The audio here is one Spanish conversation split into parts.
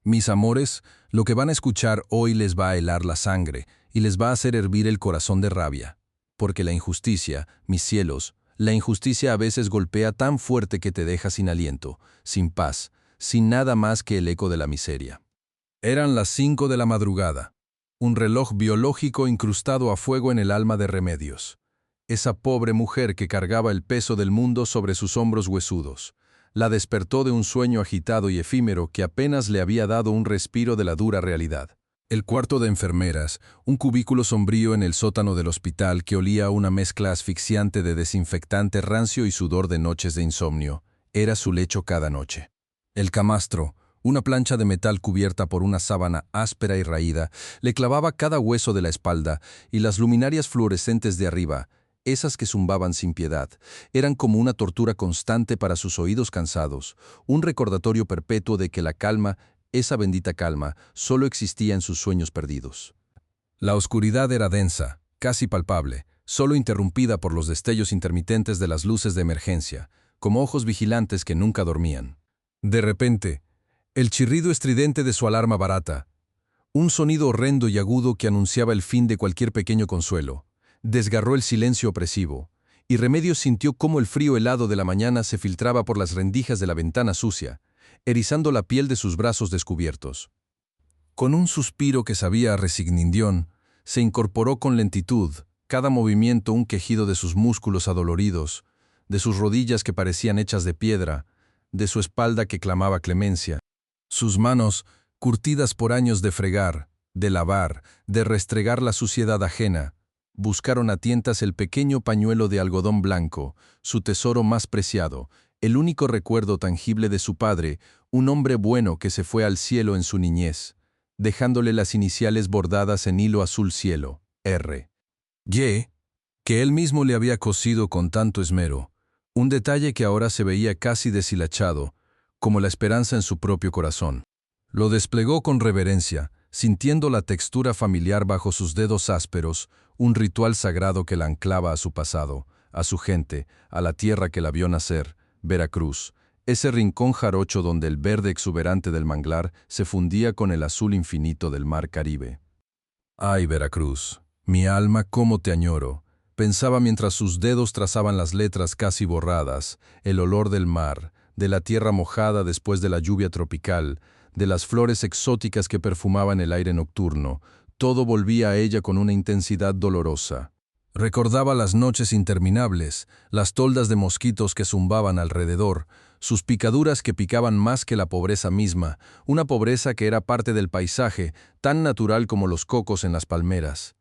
Mis amores, lo que van a escuchar hoy les va a helar la sangre y les va a hacer hervir el corazón de rabia. Porque la injusticia, mis cielos, la injusticia a veces golpea tan fuerte que te deja sin aliento, sin paz, sin nada más que el eco de la miseria. Eran las 5 de la madrugada. Un reloj biológico incrustado a fuego en el alma de Remedios. Esa pobre mujer que cargaba el peso del mundo sobre sus hombros huesudos. La despertó de un sueño agitado y efímero que apenas le había dado un respiro de la dura realidad. El cuarto de enfermeras, un cubículo sombrío en el sótano del hospital que olía a una mezcla asfixiante de desinfectante rancio y sudor de noches de insomnio, era su lecho cada noche. El camastro, una plancha de metal cubierta por una sábana áspera y raída, le clavaba cada hueso de la espalda y las luminarias fluorescentes de arriba, esas que zumbaban sin piedad, eran como una tortura constante para sus oídos cansados, un recordatorio perpetuo de que la calma, esa bendita calma, solo existía en sus sueños perdidos. La oscuridad era densa, casi palpable, solo interrumpida por los destellos intermitentes de las luces de emergencia, como ojos vigilantes que nunca dormían. De repente, el chirrido estridente de su alarma barata, un sonido horrendo y agudo que anunciaba el fin de cualquier pequeño consuelo, desgarró el silencio opresivo, y Remedios sintió cómo el frío helado de la mañana se filtraba por las rendijas de la ventana sucia, erizando la piel de sus brazos descubiertos. Con un suspiro que sabía a resignación, se incorporó con lentitud, cada movimiento un quejido de sus músculos adoloridos, de sus rodillas que parecían hechas de piedra, de su espalda que clamaba clemencia. Sus manos, curtidas por años de fregar, de lavar, de restregar la suciedad ajena, buscaron a tientas el pequeño pañuelo de algodón blanco, su tesoro más preciado, el único recuerdo tangible de su padre, un hombre bueno que se fue al cielo en su niñez, dejándole las iniciales bordadas en hilo azul cielo, R. Y, que él mismo le había cosido con tanto esmero, un detalle que ahora se veía casi deshilachado, como la esperanza en su propio corazón. Lo desplegó con reverencia, sintiendo la textura familiar bajo sus dedos ásperos, un ritual sagrado que la anclaba a su pasado, a su gente, a la tierra que la vio nacer, Veracruz, ese rincón jarocho donde el verde exuberante del manglar se fundía con el azul infinito del mar Caribe. ¡Ay, Veracruz! Mi alma, cómo te añoro, pensaba mientras sus dedos trazaban las letras casi borradas, el olor del mar, de la tierra mojada después de la lluvia tropical, de las flores exóticas que perfumaban el aire nocturno, todo volvía a ella con una intensidad dolorosa. Recordaba las noches interminables, las toldas de mosquitos que zumbaban alrededor, sus picaduras que picaban más que la pobreza misma, una pobreza que era parte del paisaje, tan natural como los cocos en las palmeras.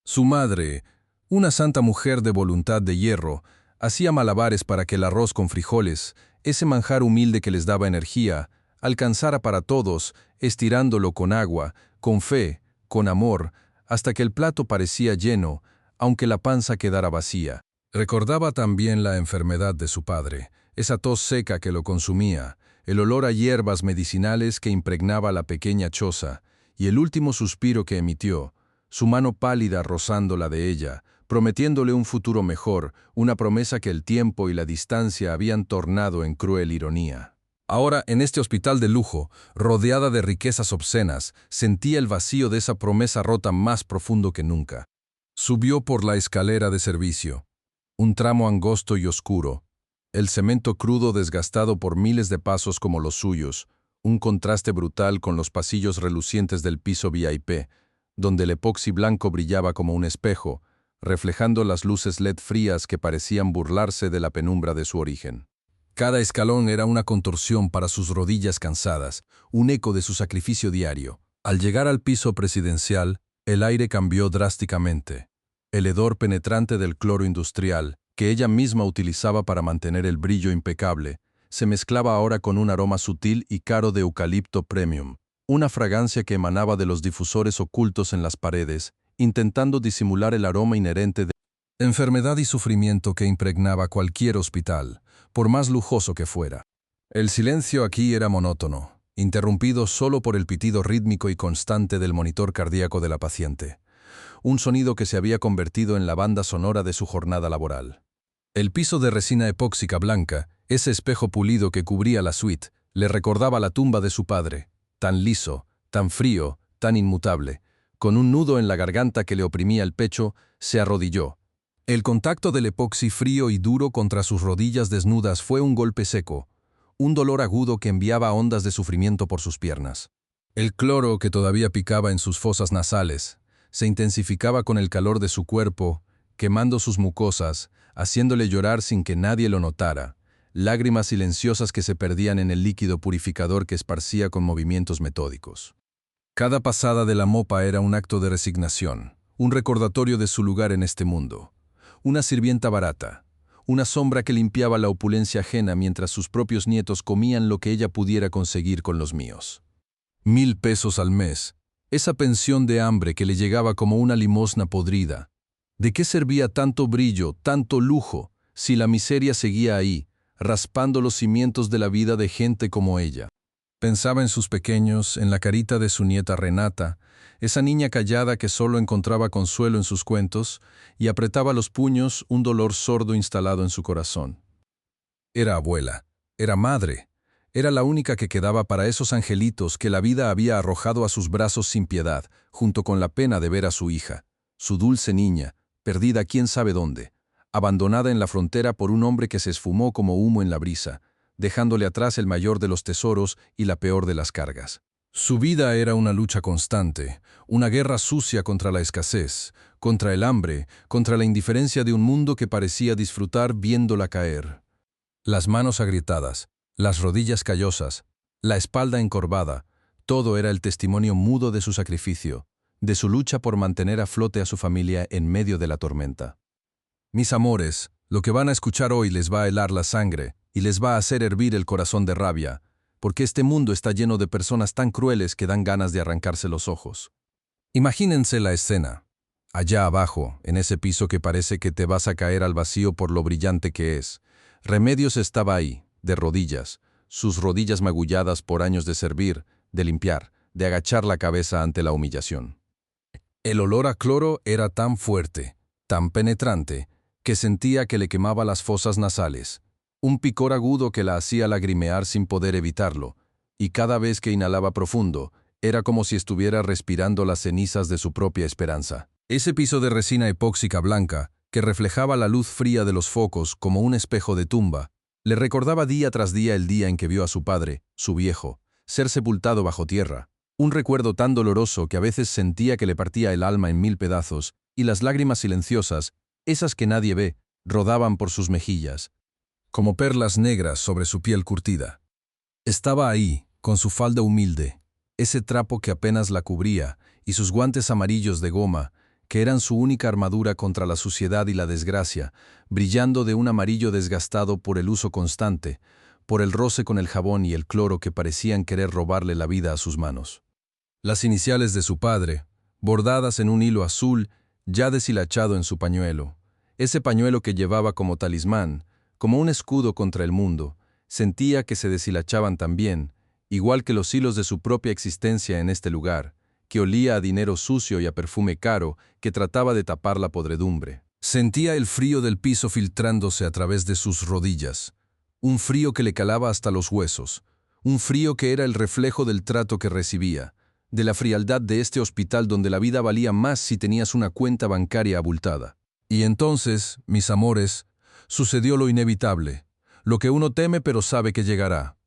Su madre, una santa mujer de voluntad de hierro, hacía malabares para que el arroz con frijoles, ese manjar humilde que les daba energía, alcanzara para todos, estirándolo con agua, con fe, con amor, hasta que el plato parecía lleno, aunque la panza quedara vacía. Recordaba también la enfermedad de su padre, esa tos seca que lo consumía, el olor a hierbas medicinales que impregnaba la pequeña choza, y el último suspiro que emitió, su mano pálida rozando la de ella, prometiéndole un futuro mejor, una promesa que el tiempo y la distancia habían tornado en cruel ironía. Ahora, en este hospital de lujo, rodeada de riquezas obscenas, sentía el vacío de esa promesa rota más profundo que nunca. Subió por la escalera de servicio. Un tramo angosto y oscuro. El cemento crudo desgastado por miles de pasos como los suyos. Un contraste brutal con los pasillos relucientes del piso VIP, donde el epoxi blanco brillaba como un espejo, reflejando las luces LED frías que parecían burlarse de la penumbra de su origen. Cada escalón era una contorsión para sus rodillas cansadas, un eco de su sacrificio diario. Al llegar al piso presidencial, el aire cambió drásticamente. El hedor penetrante del cloro industrial, que ella misma utilizaba para mantener el brillo impecable, se mezclaba ahora con un aroma sutil y caro de eucalipto premium, una fragancia que emanaba de los difusores ocultos en las paredes, intentando disimular el aroma inherente de enfermedad y sufrimiento que impregnaba cualquier hospital, por más lujoso que fuera. El silencio aquí era monótono, interrumpido solo por el pitido rítmico y constante del monitor cardíaco de la paciente, un sonido que se había convertido en la banda sonora de su jornada laboral. El piso de resina epóxica blanca, ese espejo pulido que cubría la suite, le recordaba la tumba de su padre, tan liso, tan frío, tan inmutable. Con un nudo en la garganta que le oprimía el pecho, se arrodilló. El contacto del epoxi frío y duro contra sus rodillas desnudas fue un golpe seco, un dolor agudo que enviaba ondas de sufrimiento por sus piernas. El cloro que todavía picaba en sus fosas nasales se intensificaba con el calor de su cuerpo, quemando sus mucosas, haciéndole llorar sin que nadie lo notara, lágrimas silenciosas que se perdían en el líquido purificador que esparcía con movimientos metódicos. Cada pasada de la mopa era un acto de resignación, un recordatorio de su lugar en este mundo. Una sirvienta barata, una sombra que limpiaba la opulencia ajena mientras sus propios nietos comían lo que ella pudiera conseguir con los míos. 1,000 pesos al mes, esa pensión de hambre que le llegaba como una limosna podrida. ¿De qué servía tanto brillo, tanto lujo, si la miseria seguía ahí, raspando los cimientos de la vida de gente como ella? Pensaba en sus pequeños, en la carita de su nieta Renata, esa niña callada que solo encontraba consuelo en sus cuentos, y apretaba los puños un dolor sordo instalado en su corazón. Era abuela, era madre, era la única que quedaba para esos angelitos que la vida había arrojado a sus brazos sin piedad, junto con la pena de ver a su hija, su dulce niña, perdida quién sabe dónde, abandonada en la frontera por un hombre que se esfumó como humo en la brisa, dejándole atrás el mayor de los tesoros y la peor de las cargas. Su vida era una lucha constante, una guerra sucia contra la escasez, contra el hambre, contra la indiferencia de un mundo que parecía disfrutar viéndola caer. Las manos agrietadas, las rodillas callosas, la espalda encorvada, todo era el testimonio mudo de su sacrificio, de su lucha por mantener a flote a su familia en medio de la tormenta. Mis amores, lo que van a escuchar hoy les va a helar la sangre y les va a hacer hervir el corazón de rabia, porque este mundo está lleno de personas tan crueles que dan ganas de arrancarse los ojos. Imagínense la escena. Allá abajo, en ese piso que parece que te vas a caer al vacío por lo brillante que es, Remedios estaba ahí, de rodillas, sus rodillas magulladas por años de servir, de limpiar, de agachar la cabeza ante la humillación. El olor a cloro era tan fuerte, tan penetrante, que sentía que le quemaba las fosas nasales, un picor agudo que la hacía lagrimear sin poder evitarlo, y cada vez que inhalaba profundo, era como si estuviera respirando las cenizas de su propia esperanza. Ese piso de resina epóxica blanca, que reflejaba la luz fría de los focos como un espejo de tumba, le recordaba día tras día el día en que vio a su padre, su viejo, ser sepultado bajo tierra, un recuerdo tan doloroso que a veces sentía que le partía el alma en 1000 pedazos, y las lágrimas silenciosas, esas que nadie ve, rodaban por sus mejillas, como perlas negras sobre su piel curtida. Estaba ahí, con su falda humilde, ese trapo que apenas la cubría, y sus guantes amarillos de goma, que eran su única armadura contra la suciedad y la desgracia, brillando de un amarillo desgastado por el uso constante, por el roce con el jabón y el cloro que parecían querer robarle la vida a sus manos. Las iniciales de su padre, bordadas en un hilo azul, ya deshilachado en su pañuelo, ese pañuelo que llevaba como talismán, como un escudo contra el mundo, sentía que se deshilachaban también, igual que los hilos de su propia existencia en este lugar, que olía a dinero sucio y a perfume caro que trataba de tapar la podredumbre. Sentía el frío del piso filtrándose a través de sus rodillas, un frío que le calaba hasta los huesos, un frío que era el reflejo del trato que recibía, de la frialdad de este hospital donde la vida valía más si tenías una cuenta bancaria abultada. Y entonces, mis amores, sucedió lo inevitable, lo que uno teme pero sabe que llegará.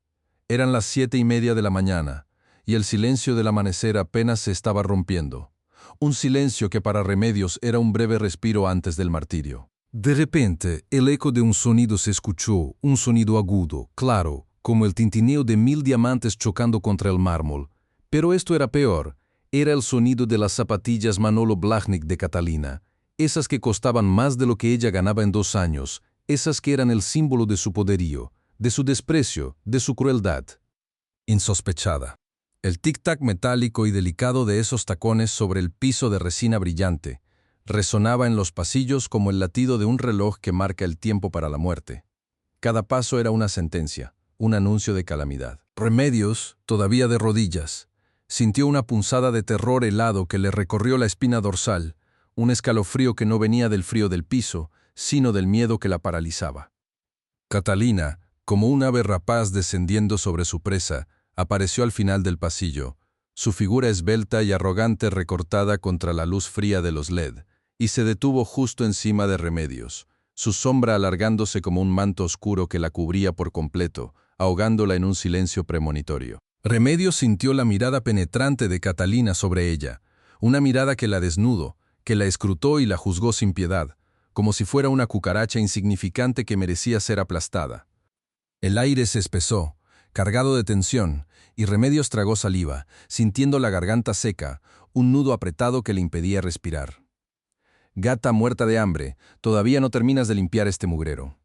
Eran las 7:30 de la mañana, y el silencio del amanecer apenas se estaba rompiendo. Un silencio que para Remedios era un breve respiro antes del martirio. De repente, el eco de un sonido se escuchó, un sonido agudo, claro, como el tintineo de 1000 diamantes chocando contra el mármol. Pero esto era peor, era el sonido de las zapatillas Manolo Blahnik de Catalina, esas que costaban más de lo que ella ganaba en 2 años, esas que eran el símbolo de su poderío, de su desprecio, de su crueldad. Insospechada. El tic-tac metálico y delicado de esos tacones sobre el piso de resina brillante resonaba en los pasillos como el latido de un reloj que marca el tiempo para la muerte. Cada paso era una sentencia, un anuncio de calamidad. Remedios, todavía de rodillas, sintió una punzada de terror helado que le recorrió la espina dorsal, un escalofrío que no venía del frío del piso, sino del miedo que la paralizaba. Catalina, como un ave rapaz descendiendo sobre su presa, Apareció al final del pasillo, su figura esbelta y arrogante recortada contra la luz fría de los LED, y se detuvo justo encima de Remedios, su sombra alargándose como un manto oscuro que la cubría por completo, ahogándola en un silencio premonitorio. Remedios sintió la mirada penetrante de Catalina sobre ella, una mirada que la desnudó, que la escrutó y la juzgó sin piedad, como si fuera una cucaracha insignificante que merecía ser aplastada. El aire se espesó, cargado de tensión, y Remedios tragó saliva, sintiendo la garganta seca, un nudo apretado que le impedía respirar. Gata muerta de hambre, todavía no terminas de limpiar este mugrero.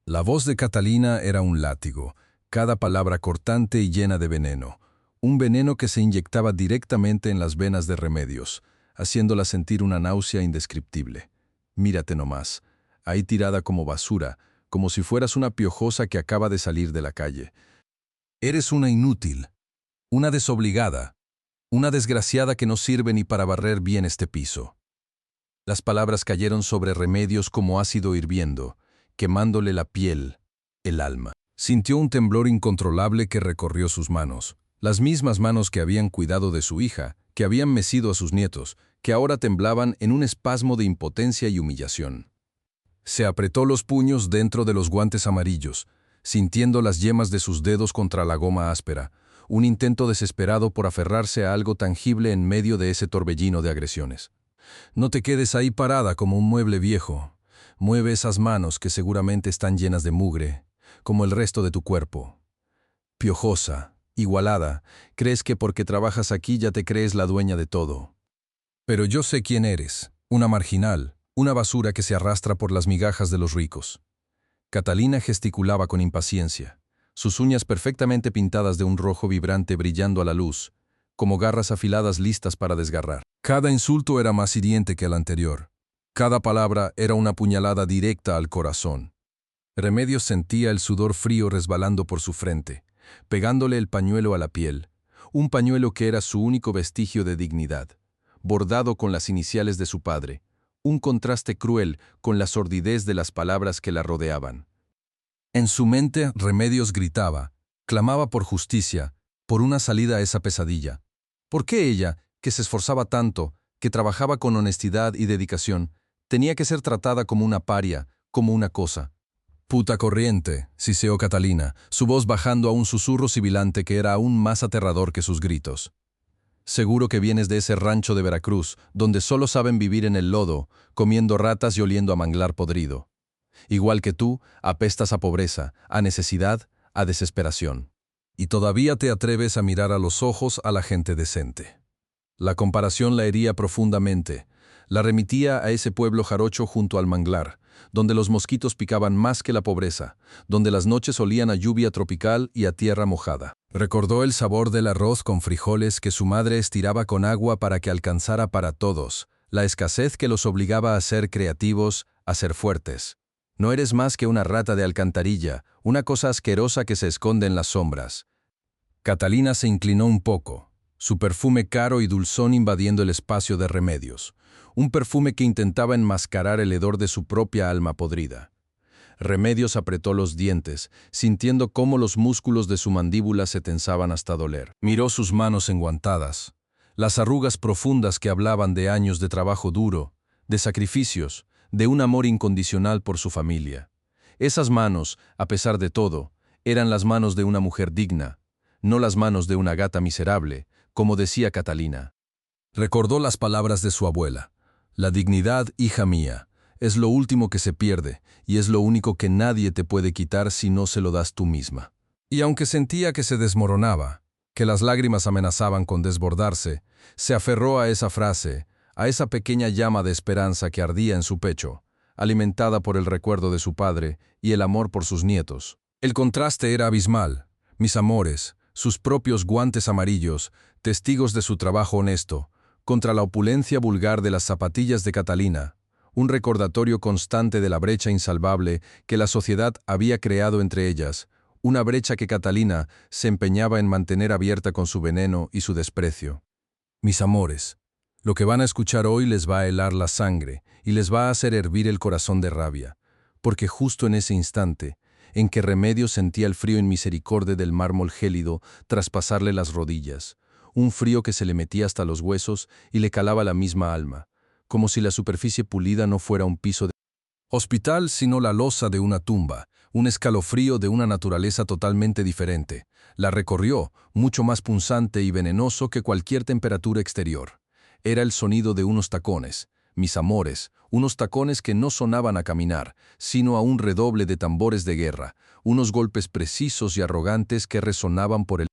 La voz de Catalina era un látigo, cada palabra cortante y llena de veneno, un veneno que se inyectaba directamente en las venas de Remedios, haciéndola sentir una náusea indescriptible. Mírate nomás, ahí tirada como basura, como si fueras una piojosa que acaba de salir de la calle. Eres una inútil, una desobligada, una desgraciada que no sirve ni para barrer bien este piso. Las palabras cayeron sobre Remedios como ácido hirviendo, quemándole la piel, el alma. Sintió un temblor incontrolable que recorrió sus manos, las mismas manos que habían cuidado de su hija, que habían mecido a sus nietos, que ahora temblaban en un espasmo de impotencia y humillación. Se apretó los puños dentro de los guantes amarillos, sintiendo las yemas de sus dedos contra la goma áspera, un intento desesperado por aferrarse a algo tangible en medio de ese torbellino de agresiones. No te quedes ahí parada como un mueble viejo. Mueve esas manos que seguramente están llenas de mugre, como el resto de tu cuerpo. Piojosa, igualada, crees que porque trabajas aquí ya te crees la dueña de todo. Pero yo sé quién eres, una marginal, una basura que se arrastra por las migajas de los ricos. Catalina gesticulaba con impaciencia, sus uñas perfectamente pintadas de un rojo vibrante brillando a la luz, como garras afiladas listas para desgarrar. Cada insulto era más hiriente que el anterior. Cada palabra era una puñalada directa al corazón. Remedios sentía el sudor frío resbalando por su frente, pegándole el pañuelo a la piel, un pañuelo que era su único vestigio de dignidad, bordado con las iniciales de su padre, un contraste cruel con la sordidez de las palabras que la rodeaban. En su mente, Remedios gritaba, clamaba por justicia, por una salida a esa pesadilla. ¿Por qué ella, que se esforzaba tanto, que trabajaba con honestidad y dedicación, tenía que ser tratada como una paria, como una cosa? Puta corriente, siseó Catalina, su voz bajando a un susurro sibilante que era aún más aterrador que sus gritos. Seguro que vienes de ese rancho de Veracruz, donde solo saben vivir en el lodo, comiendo ratas y oliendo a manglar podrido. Igual que tú, apestas a pobreza, a necesidad, a desesperación. Y todavía te atreves a mirar a los ojos a la gente decente. La comparación la hería profundamente. La remitía a ese pueblo jarocho junto al manglar, donde los mosquitos picaban más que la pobreza, donde las noches olían a lluvia tropical y a tierra mojada. Recordó el sabor del arroz con frijoles que su madre estiraba con agua para que alcanzara para todos, la escasez que los obligaba a ser creativos, a ser fuertes. No eres más que una rata de alcantarilla, una cosa asquerosa que se esconde en las sombras. Catalina se inclinó un poco, su perfume caro y dulzón invadiendo el espacio de Remedios, un perfume que intentaba enmascarar el hedor de su propia alma podrida. Remedios apretó los dientes, sintiendo cómo los músculos de su mandíbula se tensaban hasta doler. Miró sus manos enguantadas, las arrugas profundas que hablaban de años de trabajo duro, de sacrificios, de un amor incondicional por su familia. Esas manos, a pesar de todo, eran las manos de una mujer digna, no las manos de una gata miserable, como decía Catalina. Recordó las palabras de su abuela. La dignidad, hija mía, es lo último que se pierde y es lo único que nadie te puede quitar si no se lo das tú misma. Y aunque sentía que se desmoronaba, que las lágrimas amenazaban con desbordarse, se aferró a esa frase, a esa pequeña llama de esperanza que ardía en su pecho, alimentada por el recuerdo de su padre y el amor por sus nietos. El contraste era abismal. Mis amores, sus propios guantes amarillos, testigos de su trabajo honesto, contra la opulencia vulgar de las zapatillas de Catalina, un recordatorio constante de la brecha insalvable que la sociedad había creado entre ellas, una brecha que Catalina se empeñaba en mantener abierta con su veneno y su desprecio. Mis amores, lo que van a escuchar hoy les va a helar la sangre y les va a hacer hervir el corazón de rabia, porque justo en ese instante, en que Remedios sentía el frío inmisericordia del mármol gélido traspasarle las rodillas, un frío que se le metía hasta los huesos y le calaba la misma alma, como si la superficie pulida no fuera un piso de hospital sino la losa de una tumba, un escalofrío de una naturaleza totalmente diferente. La recorrió, mucho más punzante y venenoso que cualquier temperatura exterior. Era el sonido de unos tacones, mis amores, unos tacones que no sonaban a caminar, sino a un redoble de tambores de guerra, unos golpes precisos y arrogantes que resonaban por el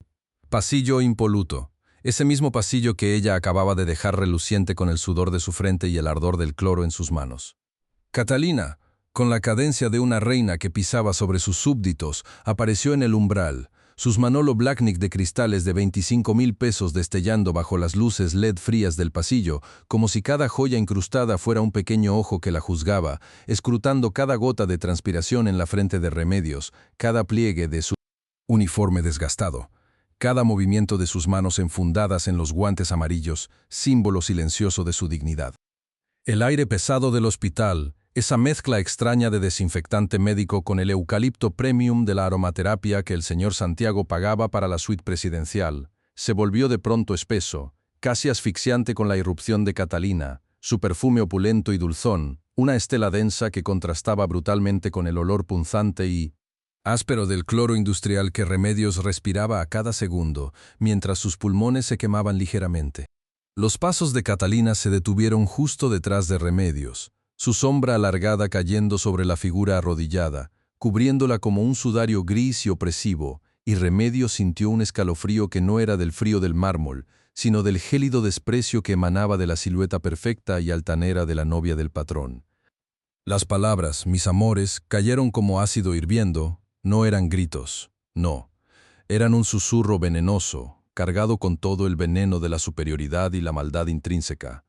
pasillo impoluto, ese mismo pasillo que ella acababa de dejar reluciente con el sudor de su frente y el ardor del cloro en sus manos. Catalina, con la cadencia de una reina que pisaba sobre sus súbditos, apareció en el umbral, sus Manolo Blahnik de cristales de 25.000 pesos destellando bajo las luces LED frías del pasillo, como si cada joya incrustada fuera un pequeño ojo que la juzgaba, escrutando cada gota de transpiración en la frente de Remedios, cada pliegue de su uniforme desgastado, cada movimiento de sus manos enfundadas en los guantes amarillos, símbolo silencioso de su dignidad. El aire pesado del hospital, esa mezcla extraña de desinfectante médico con el eucalipto premium de la aromaterapia que el señor Santiago pagaba para la suite presidencial, se volvió de pronto espeso, casi asfixiante con la irrupción de Catalina, su perfume opulento y dulzón, una estela densa que contrastaba brutalmente con el olor punzante y áspero del cloro industrial que Remedios respiraba a cada segundo, mientras sus pulmones se quemaban ligeramente. Los pasos de Catalina se detuvieron justo detrás de Remedios, su sombra alargada cayendo sobre la figura arrodillada, cubriéndola como un sudario gris y opresivo, y Remedios sintió un escalofrío que no era del frío del mármol, sino del gélido desprecio que emanaba de la silueta perfecta y altanera de la novia del patrón. Las palabras, mis amores, cayeron como ácido hirviendo, no eran gritos, no, eran un susurro venenoso, cargado con todo el veneno de la superioridad y la maldad intrínseca.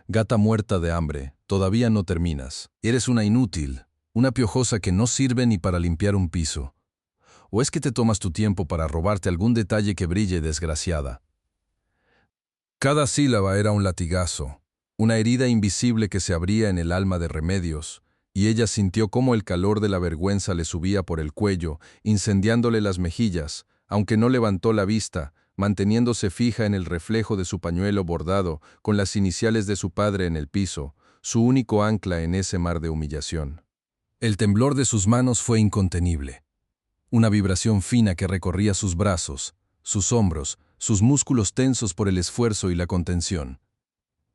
Gata muerta de hambre, todavía no terminas. Eres una inútil, una piojosa que no sirve ni para limpiar un piso. ¿O es que te tomas tu tiempo para robarte algún detalle que brille, desgraciada? Cada sílaba era un latigazo, una herida invisible que se abría en el alma de Remedios, y ella sintió cómo el calor de la vergüenza le subía por el cuello, incendiándole las mejillas, aunque no levantó la vista, manteniéndose fija en el reflejo de su pañuelo bordado, con las iniciales de su padre en el piso, su único ancla en ese mar de humillación. El temblor de sus manos fue incontenible. Una vibración fina que recorría sus brazos, sus hombros, sus músculos tensos por el esfuerzo y la contención.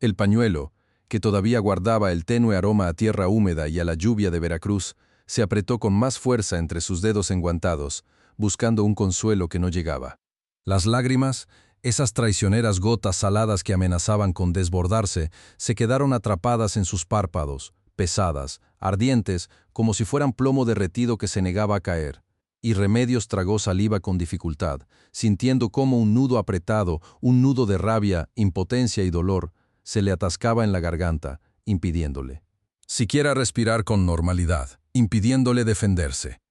El pañuelo, que todavía guardaba el tenue aroma a tierra húmeda y a la lluvia de Veracruz, se apretó con más fuerza entre sus dedos enguantados, buscando un consuelo que no llegaba. Las lágrimas, esas traicioneras gotas saladas que amenazaban con desbordarse, se quedaron atrapadas en sus párpados, pesadas, ardientes, como si fueran plomo derretido que se negaba a caer. Y Remedios tragó saliva con dificultad, sintiendo cómo un nudo apretado, un nudo de rabia, impotencia y dolor, se le atascaba en la garganta, impidiéndole siquiera respirar con normalidad, impidiéndole defenderse.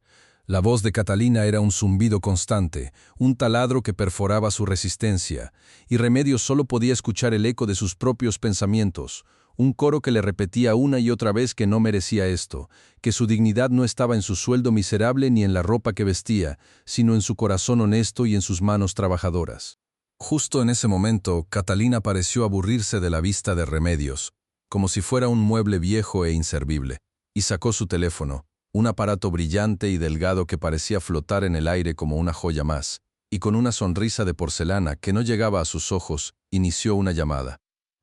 La voz de Catalina era un zumbido constante, un taladro que perforaba su resistencia, y Remedios solo podía escuchar el eco de sus propios pensamientos, un coro que le repetía una y otra vez que no merecía esto, que su dignidad no estaba en su sueldo miserable ni en la ropa que vestía, sino en su corazón honesto y en sus manos trabajadoras. Justo en ese momento, Catalina pareció aburrirse de la vista de Remedios, como si fuera un mueble viejo e inservible, y sacó su teléfono, un aparato brillante y delgado que parecía flotar en el aire como una joya más, y con una sonrisa de porcelana que no llegaba a sus ojos, inició una llamada.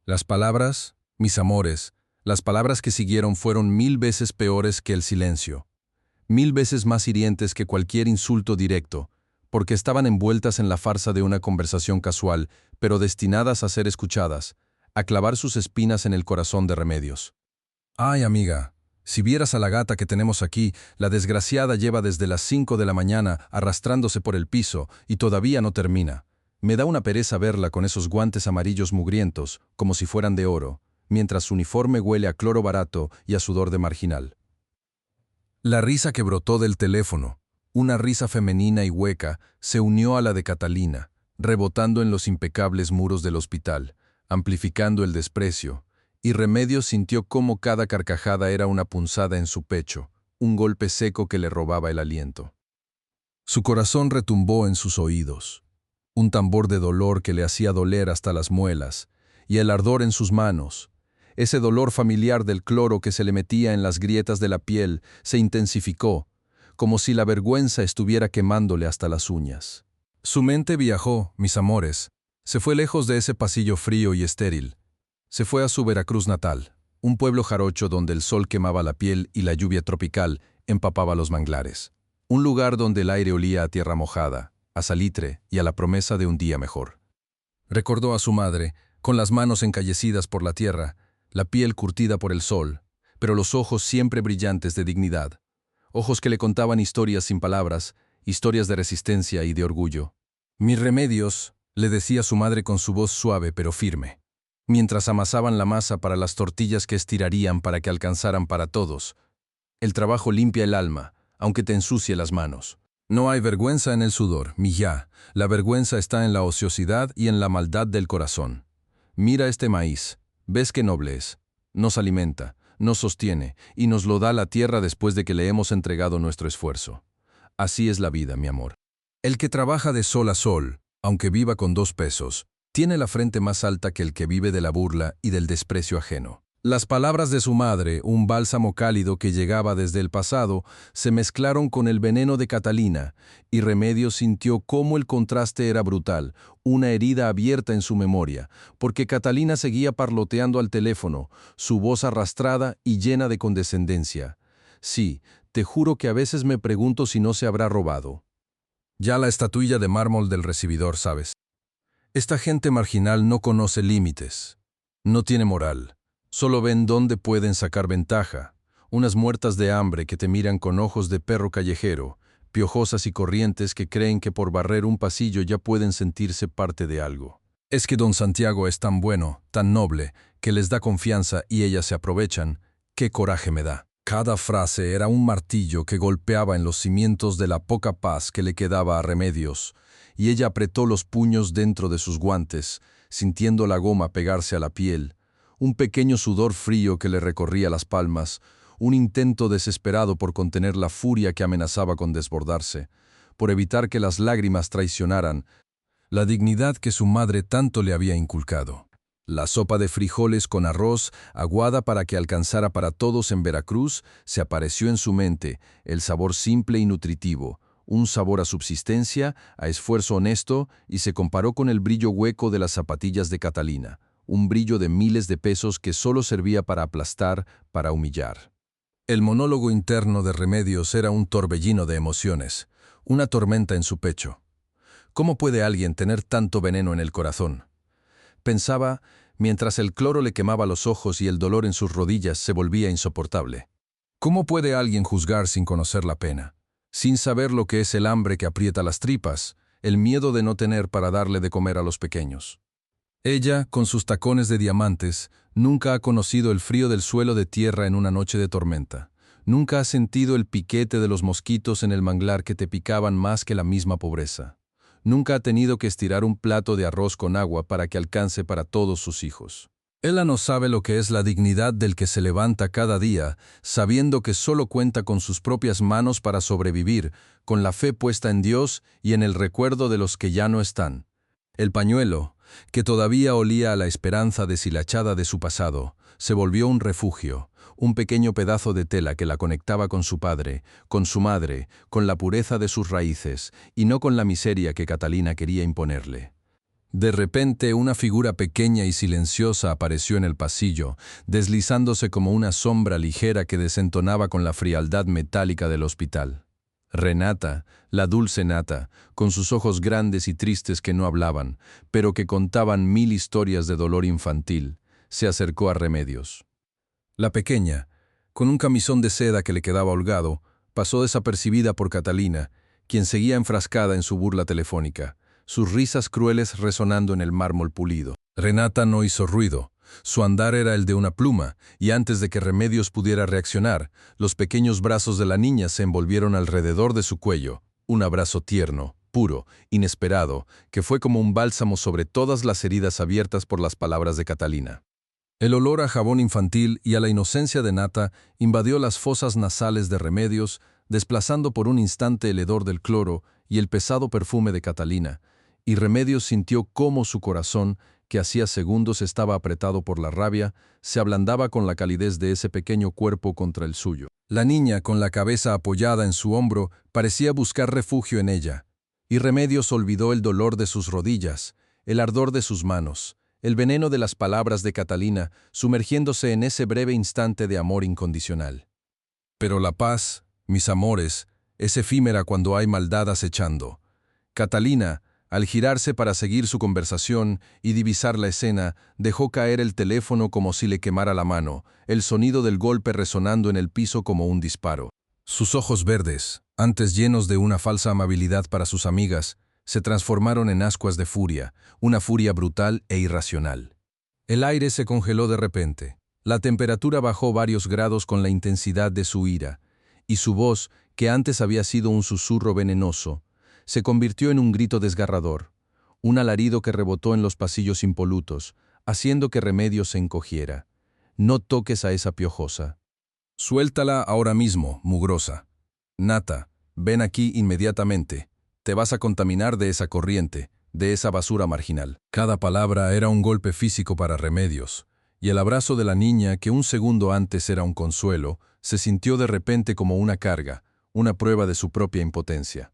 Las palabras, mis amores, las palabras que siguieron fueron 1000 veces peores que el silencio, 1000 veces más hirientes que cualquier insulto directo, porque estaban envueltas en la farsa de una conversación casual, pero destinadas a ser escuchadas, a clavar sus espinas en el corazón de Remedios. Ay, amiga, si vieras a la gata que tenemos aquí, la desgraciada lleva desde las 5 de la mañana arrastrándose por el piso y todavía no termina. Me da una pereza verla con esos guantes amarillos mugrientos, como si fueran de oro, mientras su uniforme huele a cloro barato y a sudor de marginal. La risa que brotó del teléfono, una risa femenina y hueca, se unió a la de Catalina, rebotando en los impecables muros del hospital, amplificando el desprecio, y Remedios sintió cómo cada carcajada era una punzada en su pecho, un golpe seco que le robaba el aliento. Su corazón retumbó en sus oídos. Un tambor de dolor que le hacía doler hasta las muelas, y el ardor en sus manos. Ese dolor familiar del cloro que se le metía en las grietas de la piel se intensificó, como si la vergüenza estuviera quemándole hasta las uñas. Su mente viajó, mis amores. Se fue lejos de ese pasillo frío y estéril. Se fue a su Veracruz natal, un pueblo jarocho donde el sol quemaba la piel y la lluvia tropical empapaba los manglares. Un lugar donde el aire olía a tierra mojada, a salitre y a la promesa de un día mejor. Recordó a su madre, con las manos encallecidas por la tierra, la piel curtida por el sol, pero los ojos siempre brillantes de dignidad. Ojos que le contaban historias sin palabras, historias de resistencia y de orgullo. «Mis remedios», le decía su madre con su voz suave pero firme, mientras amasaban la masa para las tortillas que estirarían para que alcanzaran para todos. «El trabajo limpia el alma, aunque te ensucie las manos. No hay vergüenza en el sudor, mija. La vergüenza está en la ociosidad y en la maldad del corazón. Mira este maíz. ¿Ves qué noble es? Nos alimenta, nos sostiene y nos lo da la tierra después de que le hemos entregado nuestro esfuerzo. Así es la vida, mi amor. El que trabaja de sol a sol, aunque viva con 2 pesos, tiene la frente más alta que el que vive de la burla y del desprecio ajeno». Las palabras de su madre, un bálsamo cálido que llegaba desde el pasado, se mezclaron con el veneno de Catalina, y Remedios sintió cómo el contraste era brutal, una herida abierta en su memoria, porque Catalina seguía parloteando al teléfono, su voz arrastrada y llena de condescendencia. «Sí, te juro que a veces me pregunto si no se habrá robado. Ya la estatuilla de mármol del recibidor, ¿sabes? Esta gente marginal no conoce límites, no tiene moral». Solo ven dónde pueden sacar ventaja, unas muertas de hambre que te miran con ojos de perro callejero, piojosas y corrientes que creen que por barrer un pasillo ya pueden sentirse parte de algo. Es que don Santiago es tan bueno, tan noble, que les da confianza y ellas se aprovechan. ¡Qué coraje me da! Cada frase era un martillo que golpeaba en los cimientos de la poca paz que le quedaba a Remedios, y ella apretó los puños dentro de sus guantes, sintiendo la goma pegarse a la piel, un pequeño sudor frío que le recorría las palmas, un intento desesperado por contener la furia que amenazaba con desbordarse, por evitar que las lágrimas traicionaran la dignidad que su madre tanto le había inculcado. La sopa de frijoles con arroz, aguada para que alcanzara para todos en Veracruz, se apareció en su mente, el sabor simple y nutritivo, un sabor a subsistencia, a esfuerzo honesto, y se comparó con el brillo hueco de las zapatillas de Catalina. Un brillo de miles de pesos que solo servía para aplastar, para humillar. El monólogo interno de Remedios era un torbellino de emociones, una tormenta en su pecho. ¿Cómo puede alguien tener tanto veneno en el corazón? Pensaba, mientras el cloro le quemaba los ojos y el dolor en sus rodillas se volvía insoportable. ¿Cómo puede alguien juzgar sin conocer la pena? Sin saber lo que es el hambre que aprieta las tripas, el miedo de no tener para darle de comer a los pequeños. Ella, con sus tacones de diamantes, nunca ha conocido el frío del suelo de tierra en una noche de tormenta. Nunca ha sentido el piquete de los mosquitos en el manglar que te picaban más que la misma pobreza. Nunca ha tenido que estirar un plato de arroz con agua para que alcance para todos sus hijos. Ella no sabe lo que es la dignidad del que se levanta cada día, sabiendo que solo cuenta con sus propias manos para sobrevivir, con la fe puesta en Dios y en el recuerdo de los que ya no están. El pañuelo, que todavía olía a la esperanza deshilachada de su pasado, se volvió un refugio, un pequeño pedazo de tela que la conectaba con su padre, con su madre, con la pureza de sus raíces, y no con la miseria que Catalina quería imponerle. De repente, una figura pequeña y silenciosa apareció en el pasillo, deslizándose como una sombra ligera que desentonaba con la frialdad metálica del hospital. Renata, la dulce Nata, con sus ojos grandes y tristes que no hablaban, pero que contaban 1000 historias de dolor infantil, se acercó a Remedios. La pequeña, con un camisón de seda que le quedaba holgado, pasó desapercibida por Catalina, quien seguía enfrascada en su burla telefónica, sus risas crueles resonando en el mármol pulido. Renata no hizo ruido. Su andar era el de una pluma, y antes de que Remedios pudiera reaccionar, los pequeños brazos de la niña se envolvieron alrededor de su cuello, un abrazo tierno, puro, inesperado, que fue como un bálsamo sobre todas las heridas abiertas por las palabras de Catalina. El olor a jabón infantil y a la inocencia de Nata invadió las fosas nasales de Remedios, desplazando por un instante el hedor del cloro y el pesado perfume de Catalina, y Remedios sintió cómo su corazón, que hacía segundos estaba apretado por la rabia, se ablandaba con la calidez de ese pequeño cuerpo contra el suyo. La niña, con la cabeza apoyada en su hombro, parecía buscar refugio en ella, y Remedios olvidó el dolor de sus rodillas, el ardor de sus manos, el veneno de las palabras de Catalina, sumergiéndose en ese breve instante de amor incondicional. Pero la paz, mis amores, es efímera cuando hay maldad acechando. Catalina, al girarse para seguir su conversación y divisar la escena, dejó caer el teléfono como si le quemara la mano, el sonido del golpe resonando en el piso como un disparo. Sus ojos verdes, antes llenos de una falsa amabilidad para sus amigas, se transformaron en ascuas de furia, una furia brutal e irracional. El aire se congeló de repente. La temperatura bajó varios grados con la intensidad de su ira, y su voz, que antes había sido un susurro venenoso, se convirtió en un grito desgarrador, un alarido que rebotó en los pasillos impolutos, haciendo que Remedios se encogiera. No toques a esa piojosa. Suéltala ahora mismo, mugrosa. Nata, ven aquí inmediatamente. Te vas a contaminar de esa corriente, de esa basura marginal. Cada palabra era un golpe físico para Remedios, y el abrazo de la niña, que un segundo antes era un consuelo, se sintió de repente como una carga, una prueba de su propia impotencia.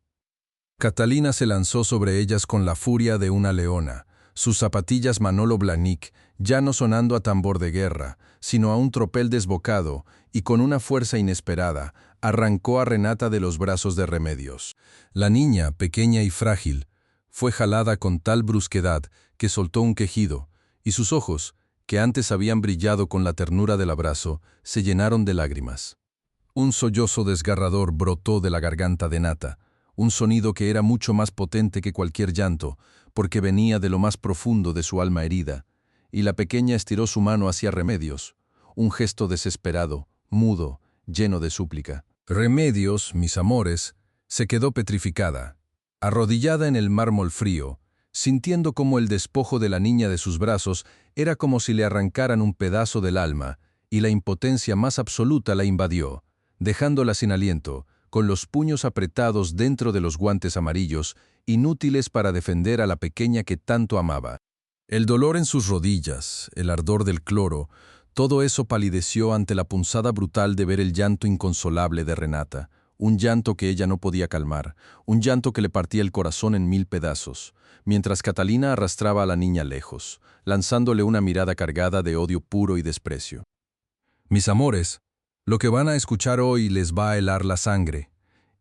Catalina se lanzó sobre ellas con la furia de una leona, sus zapatillas Manolo Blahnik ya no sonando a tambor de guerra, sino a un tropel desbocado, y con una fuerza inesperada, arrancó a Renata de los brazos de Remedios. La niña, pequeña y frágil, fue jalada con tal brusquedad que soltó un quejido, y sus ojos, que antes habían brillado con la ternura del abrazo, se llenaron de lágrimas. Un sollozo desgarrador brotó de la garganta de Nata, un sonido que era mucho más potente que cualquier llanto, porque venía de lo más profundo de su alma herida, y la pequeña estiró su mano hacia Remedios, un gesto desesperado, mudo, lleno de súplica. Remedios, mis amores, se quedó petrificada, arrodillada en el mármol frío, sintiendo como el despojo de la niña de sus brazos era como si le arrancaran un pedazo del alma, y la impotencia más absoluta la invadió, dejándola sin aliento, con los puños apretados dentro de los guantes amarillos, inútiles para defender a la pequeña que tanto amaba. El dolor en sus rodillas, el ardor del cloro, todo eso palideció ante la punzada brutal de ver el llanto inconsolable de Renata, un llanto que ella no podía calmar, un llanto que le partía el corazón en 1000 pedazos, mientras Catalina arrastraba a la niña lejos, lanzándole una mirada cargada de odio puro y desprecio. Mis amores, lo que van a escuchar hoy les va a helar la sangre,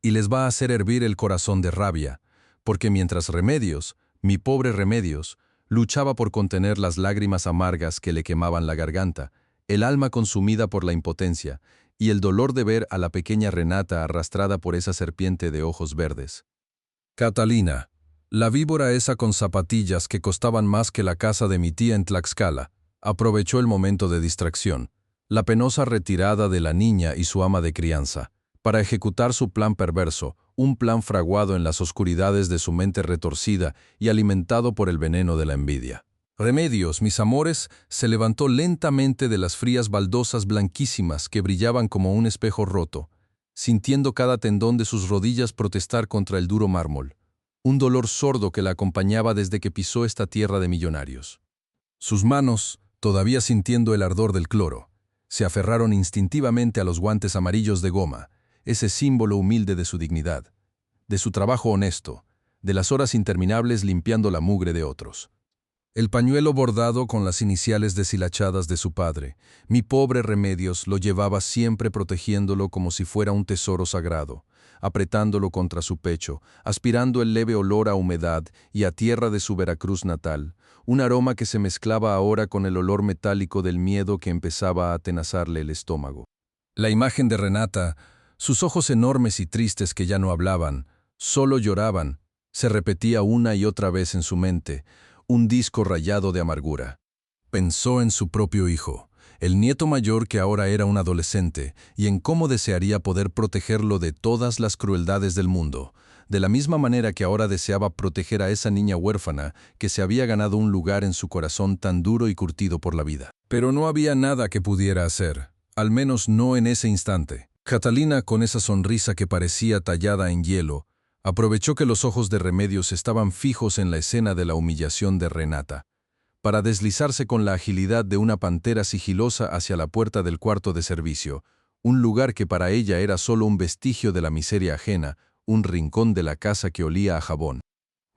y les va a hacer hervir el corazón de rabia, porque mientras Remedios, mi pobre Remedios, luchaba por contener las lágrimas amargas que le quemaban la garganta, el alma consumida por la impotencia, y el dolor de ver a la pequeña Renata arrastrada por esa serpiente de ojos verdes. Catalina, la víbora esa con zapatillas que costaban más que la casa de mi tía en Tlaxcala, aprovechó el momento de distracción, la penosa retirada de la niña y su ama de crianza, para ejecutar su plan perverso, un plan fraguado en las oscuridades de su mente retorcida y alimentado por el veneno de la envidia. Remedios, mis amores, se levantó lentamente de las frías baldosas blanquísimas que brillaban como un espejo roto, sintiendo cada tendón de sus rodillas protestar contra el duro mármol, un dolor sordo que la acompañaba desde que pisó esta tierra de millonarios. Sus manos, todavía sintiendo el ardor del cloro, se aferraron instintivamente a los guantes amarillos de goma, ese símbolo humilde de su dignidad, de su trabajo honesto, de las horas interminables limpiando la mugre de otros. El pañuelo bordado con las iniciales deshilachadas de su padre, mi pobre Remedios lo llevaba siempre protegiéndolo como si fuera un tesoro sagrado, apretándolo contra su pecho, aspirando el leve olor a humedad y a tierra de su Veracruz natal, un aroma que se mezclaba ahora con el olor metálico del miedo que empezaba a atenazarle el estómago. La imagen de Renata, sus ojos enormes y tristes que ya no hablaban, solo lloraban, se repetía una y otra vez en su mente, un disco rayado de amargura. Pensó en su propio hijo, el nieto mayor que ahora era un adolescente, y en cómo desearía poder protegerlo de todas las crueldades del mundo, de la misma manera que ahora deseaba proteger a esa niña huérfana que se había ganado un lugar en su corazón tan duro y curtido por la vida. Pero no había nada que pudiera hacer, al menos no en ese instante. Catalina, con esa sonrisa que parecía tallada en hielo, Aprovechó que los ojos de Remedios estaban fijos en la escena de la humillación de Renata, para deslizarse con la agilidad de una pantera sigilosa hacia la puerta del cuarto de servicio, un lugar que para ella era solo un vestigio de la miseria ajena, un rincón de la casa que olía a jabón.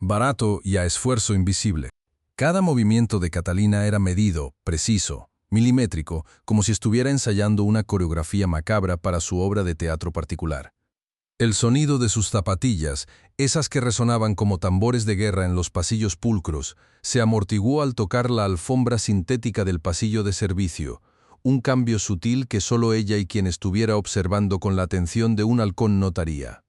Barato y a esfuerzo invisible. Cada movimiento de Catalina era medido, preciso, milimétrico, como si estuviera ensayando una coreografía macabra para su obra de teatro particular. El sonido de sus zapatillas, esas que resonaban como tambores de guerra en los pasillos pulcros, se amortiguó al tocar la alfombra sintética del pasillo de servicio, un cambio sutil que solo ella y quien estuviera observando con la atención de un halcón notaría.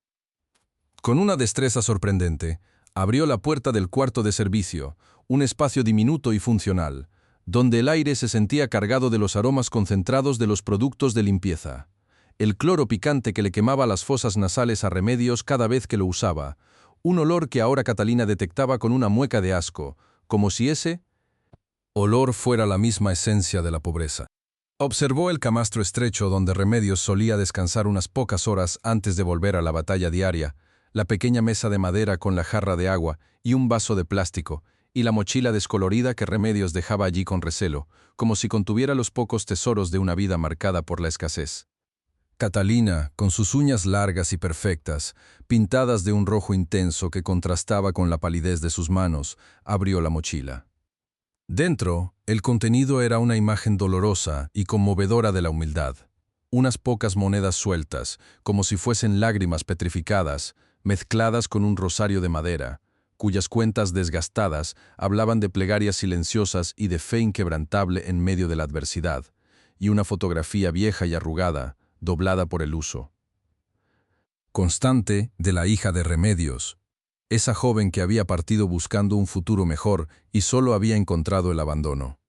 Con una destreza sorprendente, abrió la puerta del cuarto de servicio, un espacio diminuto y funcional, donde el aire se sentía cargado de los aromas concentrados de los productos de limpieza. El cloro picante que le quemaba las fosas nasales a Remedios cada vez que lo usaba, un olor que ahora Catalina detectaba con una mueca de asco, como si ese olor fuera la misma esencia de la pobreza. Observó el camastro estrecho donde Remedios solía descansar unas pocas horas antes de volver a la batalla diaria, la pequeña mesa de madera con la jarra de agua y un vaso de plástico, y la mochila descolorida que Remedios dejaba allí con recelo, como si contuviera los pocos tesoros de una vida marcada por la escasez. Catalina, con sus uñas largas y perfectas, pintadas de un rojo intenso que contrastaba con la palidez de sus manos, abrió la mochila. Dentro, el contenido era una imagen dolorosa y conmovedora de la humildad. Unas pocas monedas sueltas, como si fuesen lágrimas petrificadas, mezcladas con un rosario de madera, cuyas cuentas desgastadas hablaban de plegarias silenciosas y de fe inquebrantable en medio de la adversidad, y una fotografía vieja y arrugada, doblada por el uso. Constante, de la hija de Remedios, esa joven que había partido buscando un futuro mejor y solo había encontrado el abandono.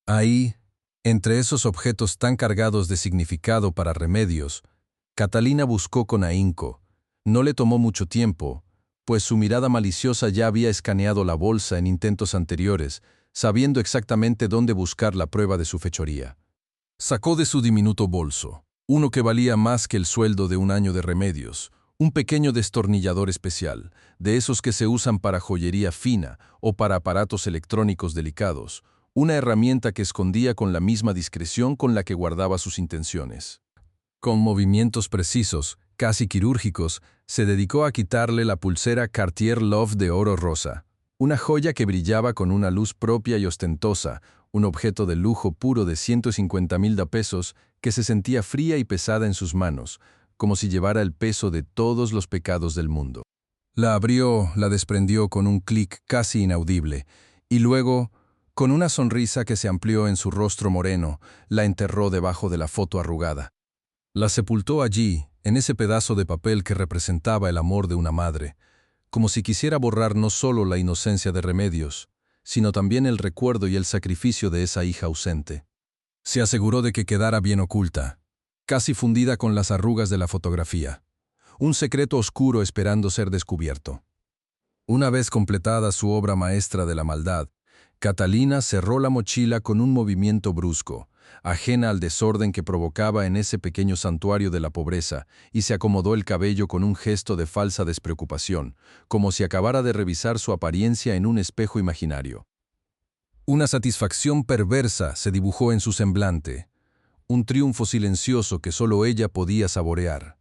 Ahí, entre esos objetos tan cargados de significado para Remedios, Catalina buscó con ahínco. No le tomó mucho tiempo, pues su mirada maliciosa ya había escaneado la bolsa en intentos anteriores, sabiendo exactamente dónde buscar la prueba de su fechoría. Sacó de su diminuto bolso uno que valía más que el sueldo de un año de Remedios, un pequeño destornillador especial, de esos que se usan para joyería fina o para aparatos electrónicos delicados, una herramienta que escondía con la misma discreción con la que guardaba sus intenciones. Con movimientos precisos, casi quirúrgicos, se dedicó a quitarle la pulsera Cartier Love de oro rosa, una joya que brillaba con una luz propia y ostentosa, un objeto de lujo puro de 150,000 pesos que se sentía fría y pesada en sus manos, como si llevara el peso de todos los pecados del mundo. La abrió, la desprendió con un clic casi inaudible, y luego, con una sonrisa que se amplió en su rostro moreno, la enterró debajo de la foto arrugada. La sepultó allí, en ese pedazo de papel que representaba el amor de una madre, como si quisiera borrar no solo la inocencia de Remedios, sino también el recuerdo y el sacrificio de esa hija ausente. Se aseguró de que quedara bien oculta, casi fundida con las arrugas de la fotografía, un secreto oscuro esperando ser descubierto. Una vez completada su obra maestra de la maldad, Catalina cerró la mochila con un movimiento brusco, ajena al desorden que provocaba en ese pequeño santuario de la pobreza, y se acomodó el cabello con un gesto de falsa despreocupación, como si acabara de revisar su apariencia en un espejo imaginario. Una satisfacción perversa se dibujó en su semblante, un triunfo silencioso que solo ella podía saborear.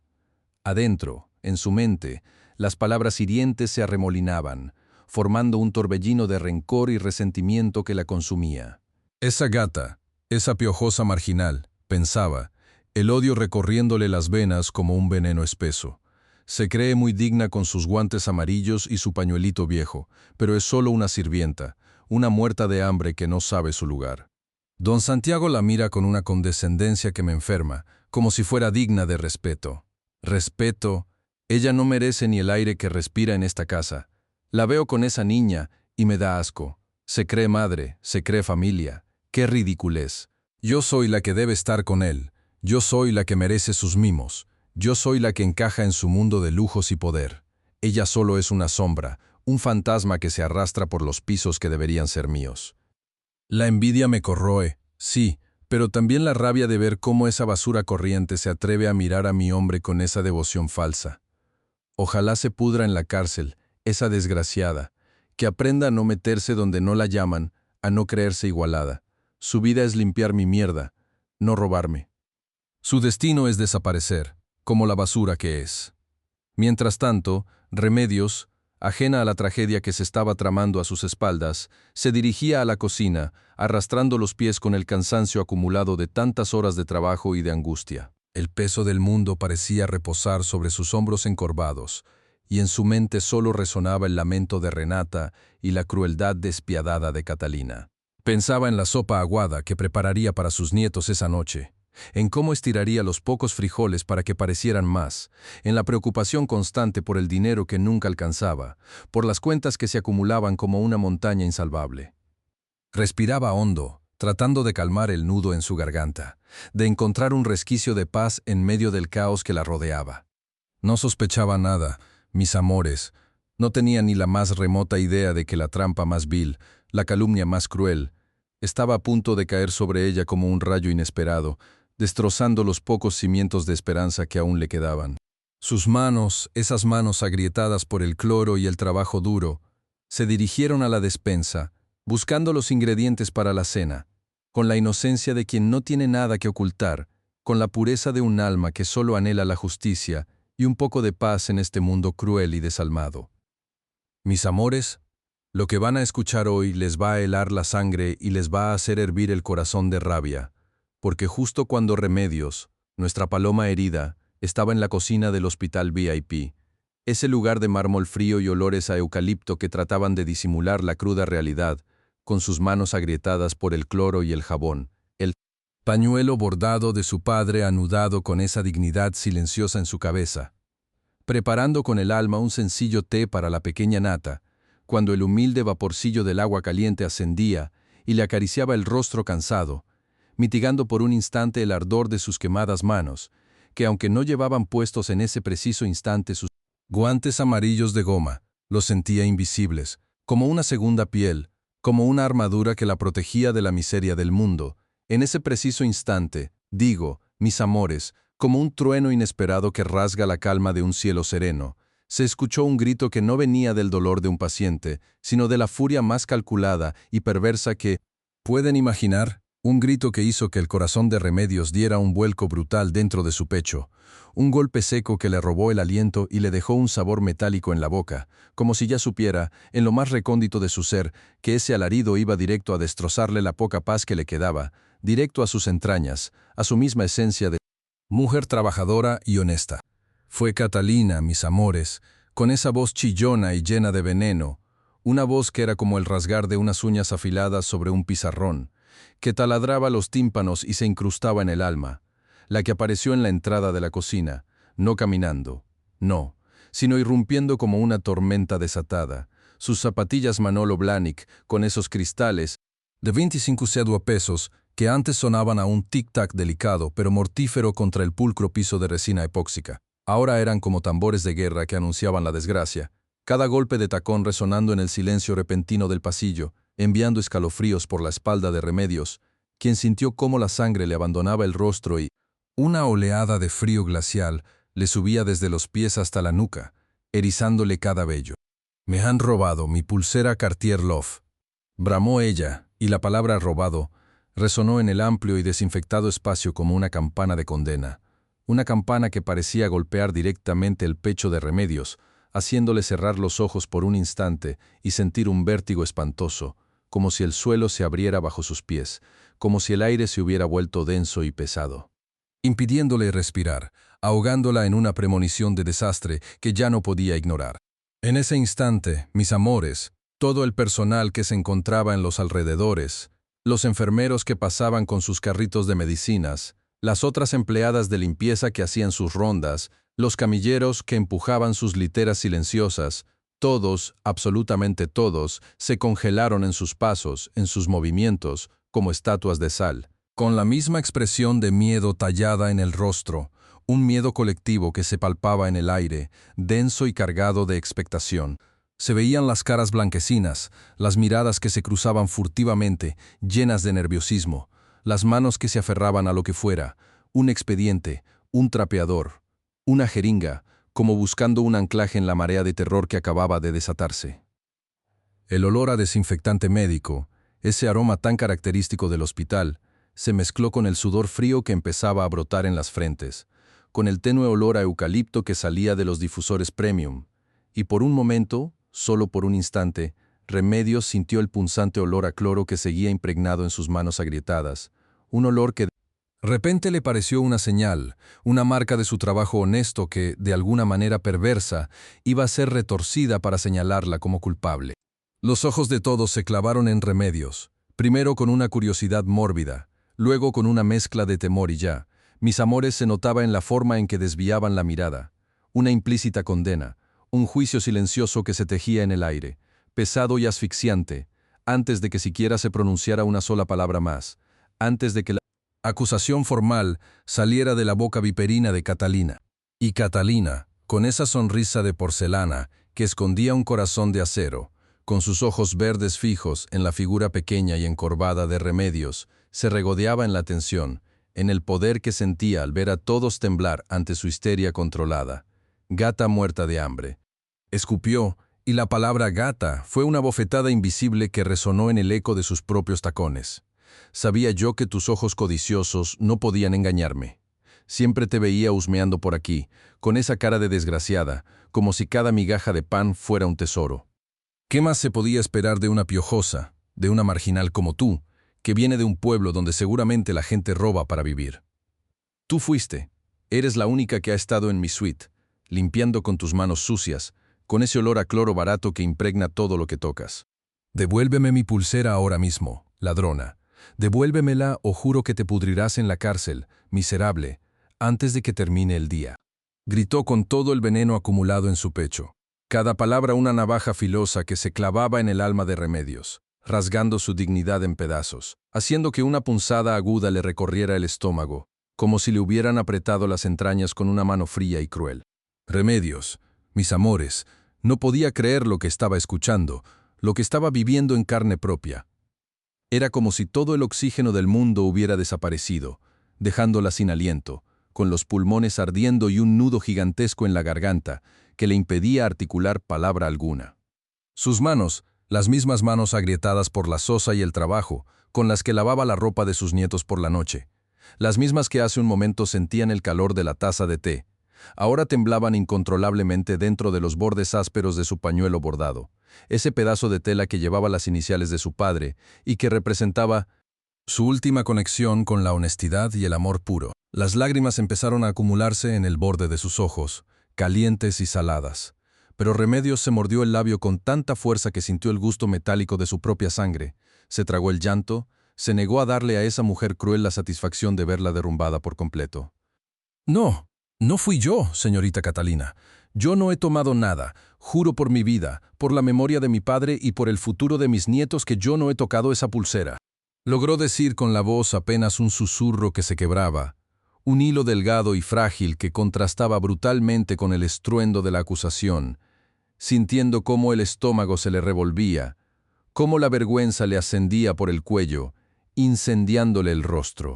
Adentro, en su mente, las palabras hirientes se arremolinaban, formando un torbellino de rencor y resentimiento que la consumía. Esa gata, esa piojosa marginal, pensaba, el odio recorriéndole las venas como un veneno espeso. Se cree muy digna con sus guantes amarillos y su pañuelito viejo, pero es solo una sirvienta, una muerta de hambre que no sabe su lugar. Don Santiago la mira con una condescendencia que me enferma, como si fuera digna de respeto. Respeto, ella no merece ni el aire que respira en esta casa. La veo con esa niña y me da asco. Se cree madre, se cree familia. ¡Qué ridiculez! Yo soy la que debe estar con él. Yo soy la que merece sus mimos. Yo soy la que encaja en su mundo de lujos y poder. Ella solo es una sombra, un fantasma que se arrastra por los pisos que deberían ser míos. La envidia me corroe, sí, pero también la rabia de ver cómo esa basura corriente se atreve a mirar a mi hombre con esa devoción falsa. Ojalá se pudra en la cárcel, esa desgraciada, que aprenda a no meterse donde no la llaman, a no creerse igualada. Su vida es limpiar mi mierda, no robarme. Su destino es desaparecer, como la basura que es. Mientras tanto, Remedios, ajena a la tragedia que se estaba tramando a sus espaldas, se dirigía a la cocina, arrastrando los pies con el cansancio acumulado de tantas horas de trabajo y de angustia. El peso del mundo parecía reposar sobre sus hombros encorvados, y en su mente solo resonaba el lamento de Renata y la crueldad despiadada de Catalina. Pensaba en la sopa aguada que prepararía para sus nietos esa noche, en cómo estiraría los pocos frijoles para que parecieran más, en la preocupación constante por el dinero que nunca alcanzaba, por las cuentas que se acumulaban como una montaña insalvable. Respiraba hondo, tratando de calmar el nudo en su garganta, de encontrar un resquicio de paz en medio del caos que la rodeaba. No sospechaba nada, mis amores, no tenía ni la más remota idea de que la trampa más vil, la calumnia más cruel, estaba a punto de caer sobre ella como un rayo inesperado, destrozando los pocos cimientos de esperanza que aún le quedaban. Sus manos, esas manos agrietadas por el cloro y el trabajo duro, se dirigieron a la despensa, buscando los ingredientes para la cena, con la inocencia de quien no tiene nada que ocultar, con la pureza de un alma que solo anhela la justicia y un poco de paz en este mundo cruel y desalmado. Mis amores, lo que van a escuchar hoy les va a helar la sangre y les va a hacer hervir el corazón de rabia, porque justo cuando Remedios, nuestra paloma herida, estaba en la cocina del hospital VIP, ese lugar de mármol frío y olores a eucalipto que trataban de disimular la cruda realidad, con sus manos agrietadas por el cloro y el jabón, el pañuelo bordado de su padre anudado con esa dignidad silenciosa en su cabeza, preparando con el alma un sencillo té para la pequeña Nata, cuando el humilde vaporcillo del agua caliente ascendía y le acariciaba el rostro cansado, mitigando por un instante el ardor de sus quemadas manos, que aunque no llevaban puestos en ese preciso instante sus guantes amarillos de goma, los sentía invisibles, como una segunda piel, como una armadura que la protegía de la miseria del mundo. En ese preciso instante, digo, mis amores, como un trueno inesperado que rasga la calma de un cielo sereno, se escuchó un grito que no venía del dolor de un paciente, sino de la furia más calculada y perversa que, ¿pueden imaginar? Un grito que hizo que el corazón de Remedios diera un vuelco brutal dentro de su pecho, un golpe seco que le robó el aliento y le dejó un sabor metálico en la boca, como si ya supiera, en lo más recóndito de su ser, que ese alarido iba directo a destrozarle la poca paz que le quedaba, directo a sus entrañas, a su misma esencia de mujer trabajadora y honesta. Fue Catalina, mis amores, con esa voz chillona y llena de veneno, una voz que era como el rasgar de unas uñas afiladas sobre un pizarrón, que taladraba los tímpanos y se incrustaba en el alma, la que apareció en la entrada de la cocina, no caminando, no, sino irrumpiendo como una tormenta desatada, sus zapatillas Manolo Blahnik con esos cristales de 25 pesos que antes sonaban a un tic-tac delicado pero mortífero contra el pulcro piso de resina epóxica. Ahora eran como tambores de guerra que anunciaban la desgracia, cada golpe de tacón resonando en el silencio repentino del pasillo, enviando escalofríos por la espalda de Remedios, quien sintió cómo la sangre le abandonaba el rostro y una oleada de frío glacial le subía desde los pies hasta la nuca, erizándole cada vello. «Me han robado mi pulsera Cartier Love», bramó ella, y la palabra robado resonó en el amplio y desinfectado espacio como una campana de condena, una campana que parecía golpear directamente el pecho de Remedios, haciéndole cerrar los ojos por un instante y sentir un vértigo espantoso, como si el suelo se abriera bajo sus pies, como si el aire se hubiera vuelto denso y pesado, impidiéndole respirar, ahogándola en una premonición de desastre que ya no podía ignorar. En ese instante, mis amores, todo el personal que se encontraba en los alrededores, los enfermeros que pasaban con sus carritos de medicinas, las otras empleadas de limpieza que hacían sus rondas, los camilleros que empujaban sus literas silenciosas, todos, absolutamente todos, se congelaron en sus pasos, en sus movimientos, como estatuas de sal, con la misma expresión de miedo tallada en el rostro, un miedo colectivo que se palpaba en el aire, denso y cargado de expectación. Se veían las caras blanquecinas, las miradas que se cruzaban furtivamente, llenas de nerviosismo, las manos que se aferraban a lo que fuera, un expediente, un trapeador, una jeringa, como buscando un anclaje en la marea de terror que acababa de desatarse. El olor a desinfectante médico, ese aroma tan característico del hospital, se mezcló con el sudor frío que empezaba a brotar en las frentes, con el tenue olor a eucalipto que salía de los difusores premium, y por un momento, solo por un instante, Remedios sintió el punzante olor a cloro que seguía impregnado en sus manos agrietadas, un olor que de repente le pareció una señal, una marca de su trabajo honesto que, de alguna manera perversa, iba a ser retorcida para señalarla como culpable. Los ojos de todos se clavaron en Remedios, primero con una curiosidad mórbida, luego con una mezcla de temor y ya. Mis amores se notaba en la forma en que desviaban la mirada, una implícita condena, un juicio silencioso que se tejía en el aire, pesado y asfixiante, antes de que siquiera se pronunciara una sola palabra más, antes de que la acusación formal saliera de la boca viperina de Catalina. Y Catalina, con esa sonrisa de porcelana que escondía un corazón de acero, con sus ojos verdes fijos en la figura pequeña y encorvada de Remedios, se regodeaba en la tensión, en el poder que sentía al ver a todos temblar ante su histeria controlada. Gata muerta de hambre. Escupió, y la palabra gata fue una bofetada invisible que resonó en el eco de sus propios tacones. Sabía yo que tus ojos codiciosos no podían engañarme. Siempre te veía husmeando por aquí, con esa cara de desgraciada, como si cada migaja de pan fuera un tesoro. ¿Qué más se podía esperar de una piojosa, de una marginal como tú, que viene de un pueblo donde seguramente la gente roba para vivir? Tú fuiste. Eres la única que ha estado en mi suite, limpiando con tus manos sucias, con ese olor a cloro barato que impregna todo lo que tocas. Devuélveme mi pulsera ahora mismo, ladrona. Devuélvemela o juro que te pudrirás en la cárcel, miserable, antes de que termine el día. Gritó con todo el veneno acumulado en su pecho. Cada palabra una navaja filosa que se clavaba en el alma de Remedios, rasgando su dignidad en pedazos, haciendo que una punzada aguda le recorriera el estómago, como si le hubieran apretado las entrañas con una mano fría y cruel. Remedios, mis amores, no podía creer lo que estaba escuchando, lo que estaba viviendo en carne propia. Era como si todo el oxígeno del mundo hubiera desaparecido, dejándola sin aliento, con los pulmones ardiendo y un nudo gigantesco en la garganta que le impedía articular palabra alguna. Sus manos, las mismas manos agrietadas por la sosa y el trabajo, con las que lavaba la ropa de sus nietos por la noche, las mismas que hace un momento sentían el calor de la taza de té, ahora temblaban incontrolablemente dentro de los bordes ásperos de su pañuelo bordado, ese pedazo de tela que llevaba las iniciales de su padre y que representaba su última conexión con la honestidad y el amor puro. Las lágrimas empezaron a acumularse en el borde de sus ojos, calientes y saladas. Pero Remedios se mordió el labio con tanta fuerza que sintió el gusto metálico de su propia sangre, se tragó el llanto, se negó a darle a esa mujer cruel la satisfacción de verla derrumbada por completo. No, no fui yo, señorita Catalina. Yo no he tomado nada. Juro por mi vida, por la memoria de mi padre y por el futuro de mis nietos que yo no he tocado esa pulsera. Logró decir con la voz apenas un susurro que se quebraba, un hilo delgado y frágil que contrastaba brutalmente con el estruendo de la acusación, sintiendo cómo el estómago se le revolvía, cómo la vergüenza le ascendía por el cuello, incendiándole el rostro.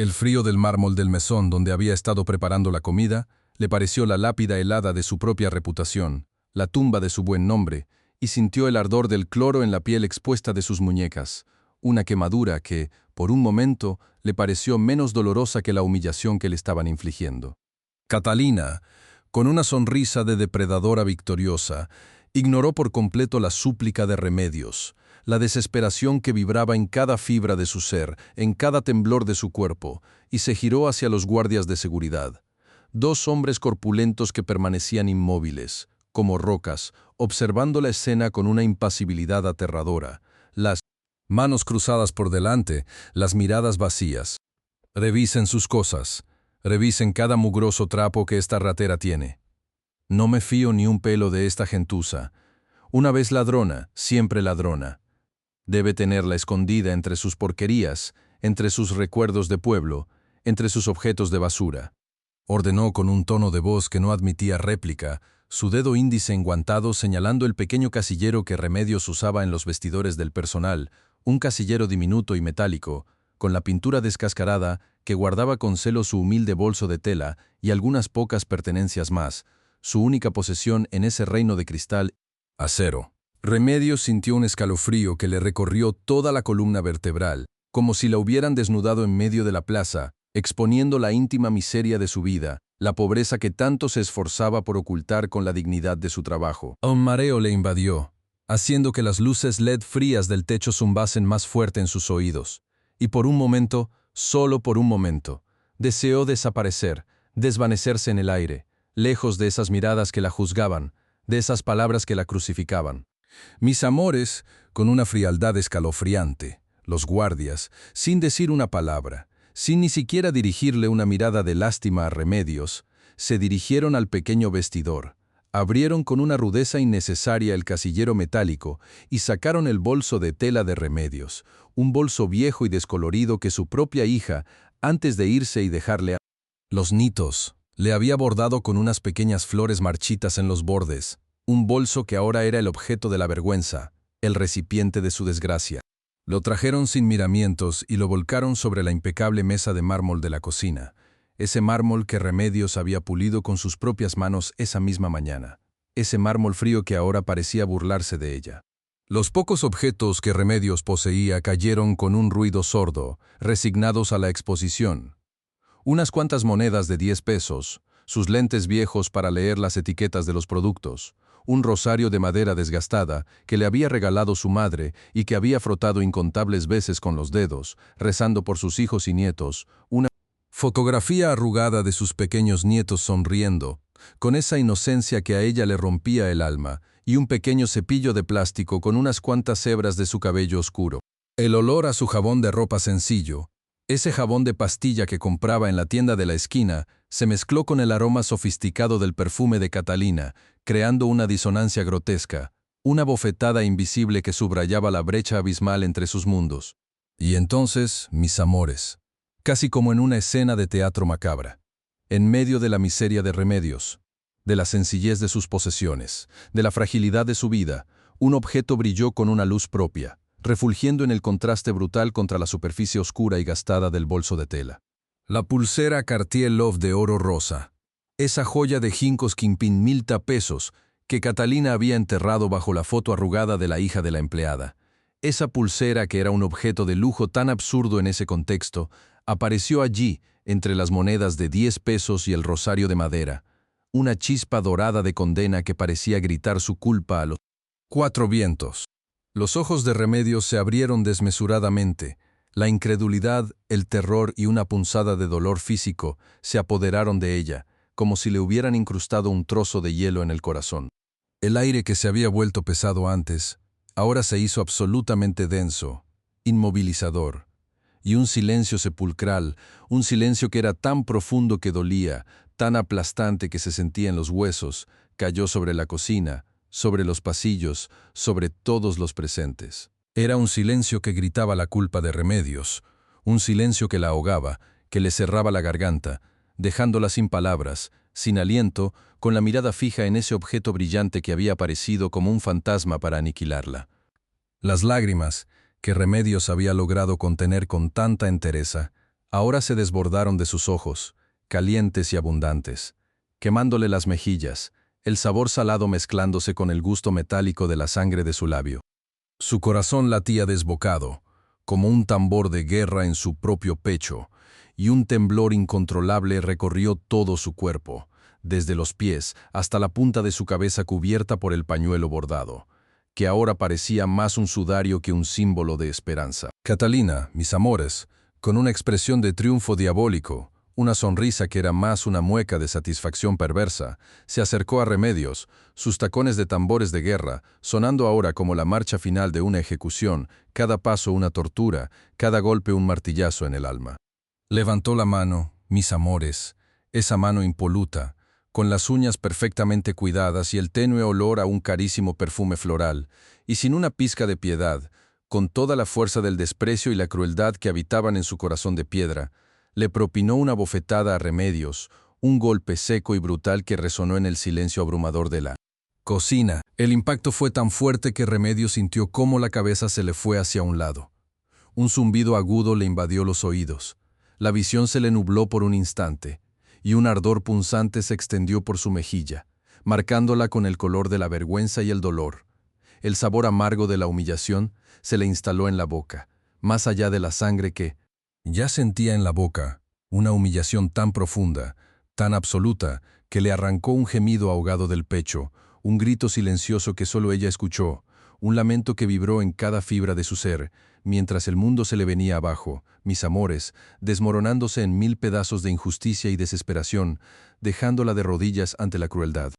El frío del mármol del mesón donde había estado preparando la comida le pareció la lápida helada de su propia reputación, la tumba de su buen nombre, y sintió el ardor del cloro en la piel expuesta de sus muñecas, una quemadura que, por un momento, le pareció menos dolorosa que la humillación que le estaban infligiendo. Catalina, con una sonrisa de depredadora victoriosa, ignoró por completo la súplica de Remedios, la desesperación que vibraba en cada fibra de su ser, en cada temblor de su cuerpo, y se giró hacia los guardias de seguridad. Dos hombres corpulentos que permanecían inmóviles, como rocas, observando la escena con una impasibilidad aterradora, las manos cruzadas por delante, las miradas vacías. Revisen sus cosas, revisen cada mugroso trapo que esta ratera tiene. No me fío ni un pelo de esta gentuza. Una vez ladrona, siempre ladrona. Debe tenerla escondida entre sus porquerías, entre sus recuerdos de pueblo, entre sus objetos de basura. Ordenó con un tono de voz que no admitía réplica, su dedo índice enguantado señalando el pequeño casillero que Remedios usaba en los vestidores del personal, un casillero diminuto y metálico, con la pintura descascarada que guardaba con celo su humilde bolso de tela y algunas pocas pertenencias más, su única posesión en ese reino de cristal. Acero. Remedios sintió un escalofrío que le recorrió toda la columna vertebral, como si la hubieran desnudado en medio de la plaza, exponiendo la íntima miseria de su vida, la pobreza que tanto se esforzaba por ocultar con la dignidad de su trabajo. Un mareo le invadió, haciendo que las luces LED frías del techo zumbasen más fuerte en sus oídos. Y por un momento, solo por un momento, deseó desaparecer, desvanecerse en el aire, lejos de esas miradas que la juzgaban, de esas palabras que la crucificaban. Mis amores, con una frialdad escalofriante, los guardias, sin decir una palabra, sin ni siquiera dirigirle una mirada de lástima a Remedios, se dirigieron al pequeño vestidor, abrieron con una rudeza innecesaria el casillero metálico y sacaron el bolso de tela de Remedios, un bolso viejo y descolorido que su propia hija, antes de irse y dejarle los nitos, le había bordado con unas pequeñas flores marchitas en los bordes, un bolso que ahora era el objeto de la vergüenza, el recipiente de su desgracia. Lo trajeron sin miramientos y lo volcaron sobre la impecable mesa de mármol de la cocina, ese mármol que Remedios había pulido con sus propias manos esa misma mañana, ese mármol frío que ahora parecía burlarse de ella. Los pocos objetos que Remedios poseía cayeron con un ruido sordo, resignados a la exposición. Unas cuantas monedas de 10 pesos, sus lentes viejos para leer las etiquetas de los productos, un rosario de madera desgastada que le había regalado su madre y que había frotado incontables veces con los dedos, rezando por sus hijos y nietos, una fotografía arrugada de sus pequeños nietos sonriendo, con esa inocencia que a ella le rompía el alma, y un pequeño cepillo de plástico con unas cuantas hebras de su cabello oscuro. El olor a su jabón de ropa sencillo, ese jabón de pastilla que compraba en la tienda de la esquina, se mezcló con el aroma sofisticado del perfume de Catalina, creando una disonancia grotesca, una bofetada invisible que subrayaba la brecha abismal entre sus mundos. Y entonces, mis amores, casi como en una escena de teatro macabra, en medio de la miseria de Remedios, de la sencillez de sus posesiones, de la fragilidad de su vida, un objeto brilló con una luz propia, refulgiendo en el contraste brutal contra la superficie oscura y gastada del bolso de tela. La pulsera Cartier Love de oro rosa, esa joya de jincos quimpín 1000 pesos que Catalina había enterrado bajo la foto arrugada de la hija de la empleada. Esa pulsera, que era un objeto de lujo tan absurdo en ese contexto, apareció allí, entre las monedas de 10 pesos y el rosario de madera, una chispa dorada de condena que parecía gritar su culpa a los 4 vientos. Los ojos de Remedios se abrieron desmesuradamente. La incredulidad, el terror y una punzada de dolor físico se apoderaron de ella, como si le hubieran incrustado un trozo de hielo en el corazón. El aire que se había vuelto pesado antes, ahora se hizo absolutamente denso, inmovilizador, y un silencio sepulcral, un silencio que era tan profundo que dolía, tan aplastante que se sentía en los huesos, cayó sobre la cocina, sobre los pasillos, sobre todos los presentes. Era un silencio que gritaba la culpa de Remedios, un silencio que la ahogaba, que le cerraba la garganta, dejándola sin palabras, sin aliento, con la mirada fija en ese objeto brillante que había aparecido como un fantasma para aniquilarla. Las lágrimas, que Remedios había logrado contener con tanta entereza, ahora se desbordaron de sus ojos, calientes y abundantes, quemándole las mejillas, el sabor salado mezclándose con el gusto metálico de la sangre de su labio. Su corazón latía desbocado, como un tambor de guerra en su propio pecho, y un temblor incontrolable recorrió todo su cuerpo, desde los pies hasta la punta de su cabeza cubierta por el pañuelo bordado, que ahora parecía más un sudario que un símbolo de esperanza. Catalina, mis amores, con una expresión de triunfo diabólico, una sonrisa que era más una mueca de satisfacción perversa, se acercó a Remedios, sus tacones de tambores de guerra, sonando ahora como la marcha final de una ejecución, cada paso una tortura, cada golpe un martillazo en el alma. Levantó la mano, mis amores, esa mano impoluta, con las uñas perfectamente cuidadas y el tenue olor a un carísimo perfume floral, y sin una pizca de piedad, con toda la fuerza del desprecio y la crueldad que habitaban en su corazón de piedra, le propinó una bofetada a Remedios, un golpe seco y brutal que resonó en el silencio abrumador de la cocina. El impacto fue tan fuerte que Remedios sintió cómo la cabeza se le fue hacia un lado. Un zumbido agudo le invadió los oídos. La visión se le nubló por un instante, y un ardor punzante se extendió por su mejilla, marcándola con el color de la vergüenza y el dolor. El sabor amargo de la humillación se le instaló en la boca, más allá de la sangre que ya sentía en la boca, una humillación tan profunda, tan absoluta, que le arrancó un gemido ahogado del pecho, un grito silencioso que solo ella escuchó, un lamento que vibró en cada fibra de su ser, mientras el mundo se le venía abajo, mis amores, desmoronándose en 1000 pedazos de injusticia y desesperación, dejándola de rodillas ante la crueldad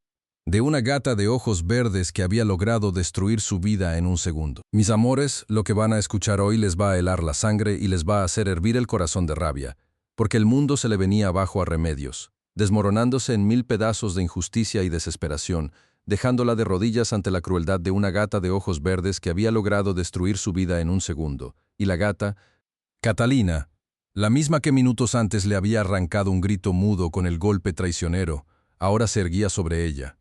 de una gata de ojos verdes que había logrado destruir su vida en un segundo. Mis amores, lo que van a escuchar hoy les va a helar la sangre y les va a hacer hervir el corazón de rabia, porque el mundo se le venía abajo a remedios, desmoronándose en 1000 pedazos de injusticia y desesperación, dejándola de rodillas ante la crueldad de una gata de ojos verdes que había logrado destruir su vida en un segundo. Y la gata, Catalina, la misma que minutos antes le había arrancado un grito mudo con el golpe traicionero, ahora se erguía sobre ella.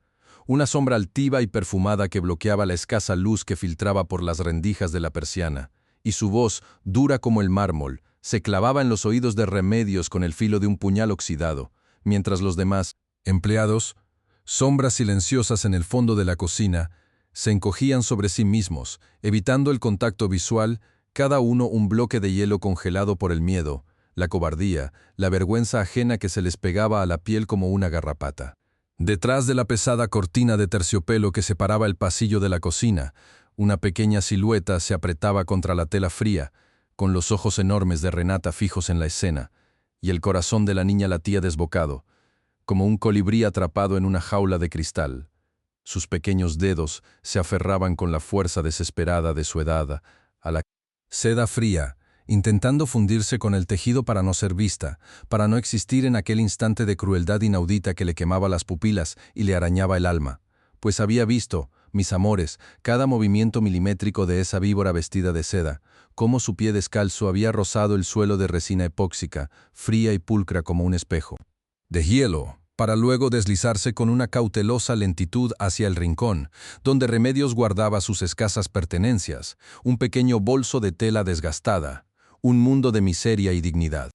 Una sombra altiva y perfumada que bloqueaba la escasa luz que filtraba por las rendijas de la persiana, y su voz, dura como el mármol, se clavaba en los oídos de Remedios con el filo de un puñal oxidado, mientras los demás, empleados, sombras silenciosas en el fondo de la cocina, se encogían sobre sí mismos, evitando el contacto visual, cada uno un bloque de hielo congelado por el miedo, la cobardía, la vergüenza ajena que se les pegaba a la piel como una garrapata. Detrás de la pesada cortina de terciopelo que separaba el pasillo de la cocina, una pequeña silueta se apretaba contra la tela fría, con los ojos enormes de Renata fijos en la escena, y el corazón de la niña latía desbocado, como un colibrí atrapado en una jaula de cristal. Sus pequeños dedos se aferraban con la fuerza desesperada de su edad a la seda fría, intentando fundirse con el tejido para no ser vista, para no existir en aquel instante de crueldad inaudita que le quemaba las pupilas y le arañaba el alma, pues había visto, mis amores, cada movimiento milimétrico de esa víbora vestida de seda, cómo su pie descalzo había rozado el suelo de resina epóxica, fría y pulcra como un espejo de hielo, para luego deslizarse con una cautelosa lentitud hacia el rincón, donde Remedios guardaba sus escasas pertenencias, un pequeño bolso de tela desgastada, un mundo de miseria y dignidad.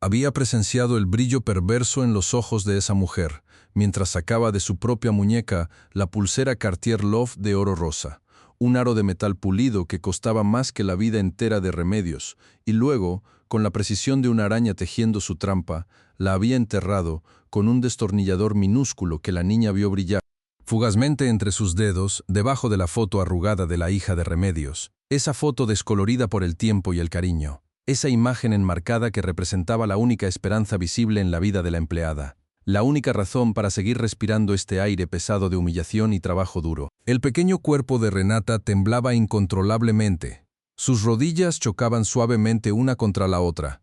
Había presenciado el brillo perverso en los ojos de esa mujer, mientras sacaba de su propia muñeca la pulsera Cartier Love de oro rosa, un aro de metal pulido que costaba más que la vida entera de Remedios, y luego, con la precisión de una araña tejiendo su trampa, la había enterrado con un destornillador minúsculo que la niña vio brillar fugazmente entre sus dedos, debajo de la foto arrugada de la hija de Remedios, esa foto descolorida por el tiempo y el cariño. Esa imagen enmarcada que representaba la única esperanza visible en la vida de la empleada, la única razón para seguir respirando este aire pesado de humillación y trabajo duro. El pequeño cuerpo de Renata temblaba incontrolablemente. Sus rodillas chocaban suavemente una contra la otra.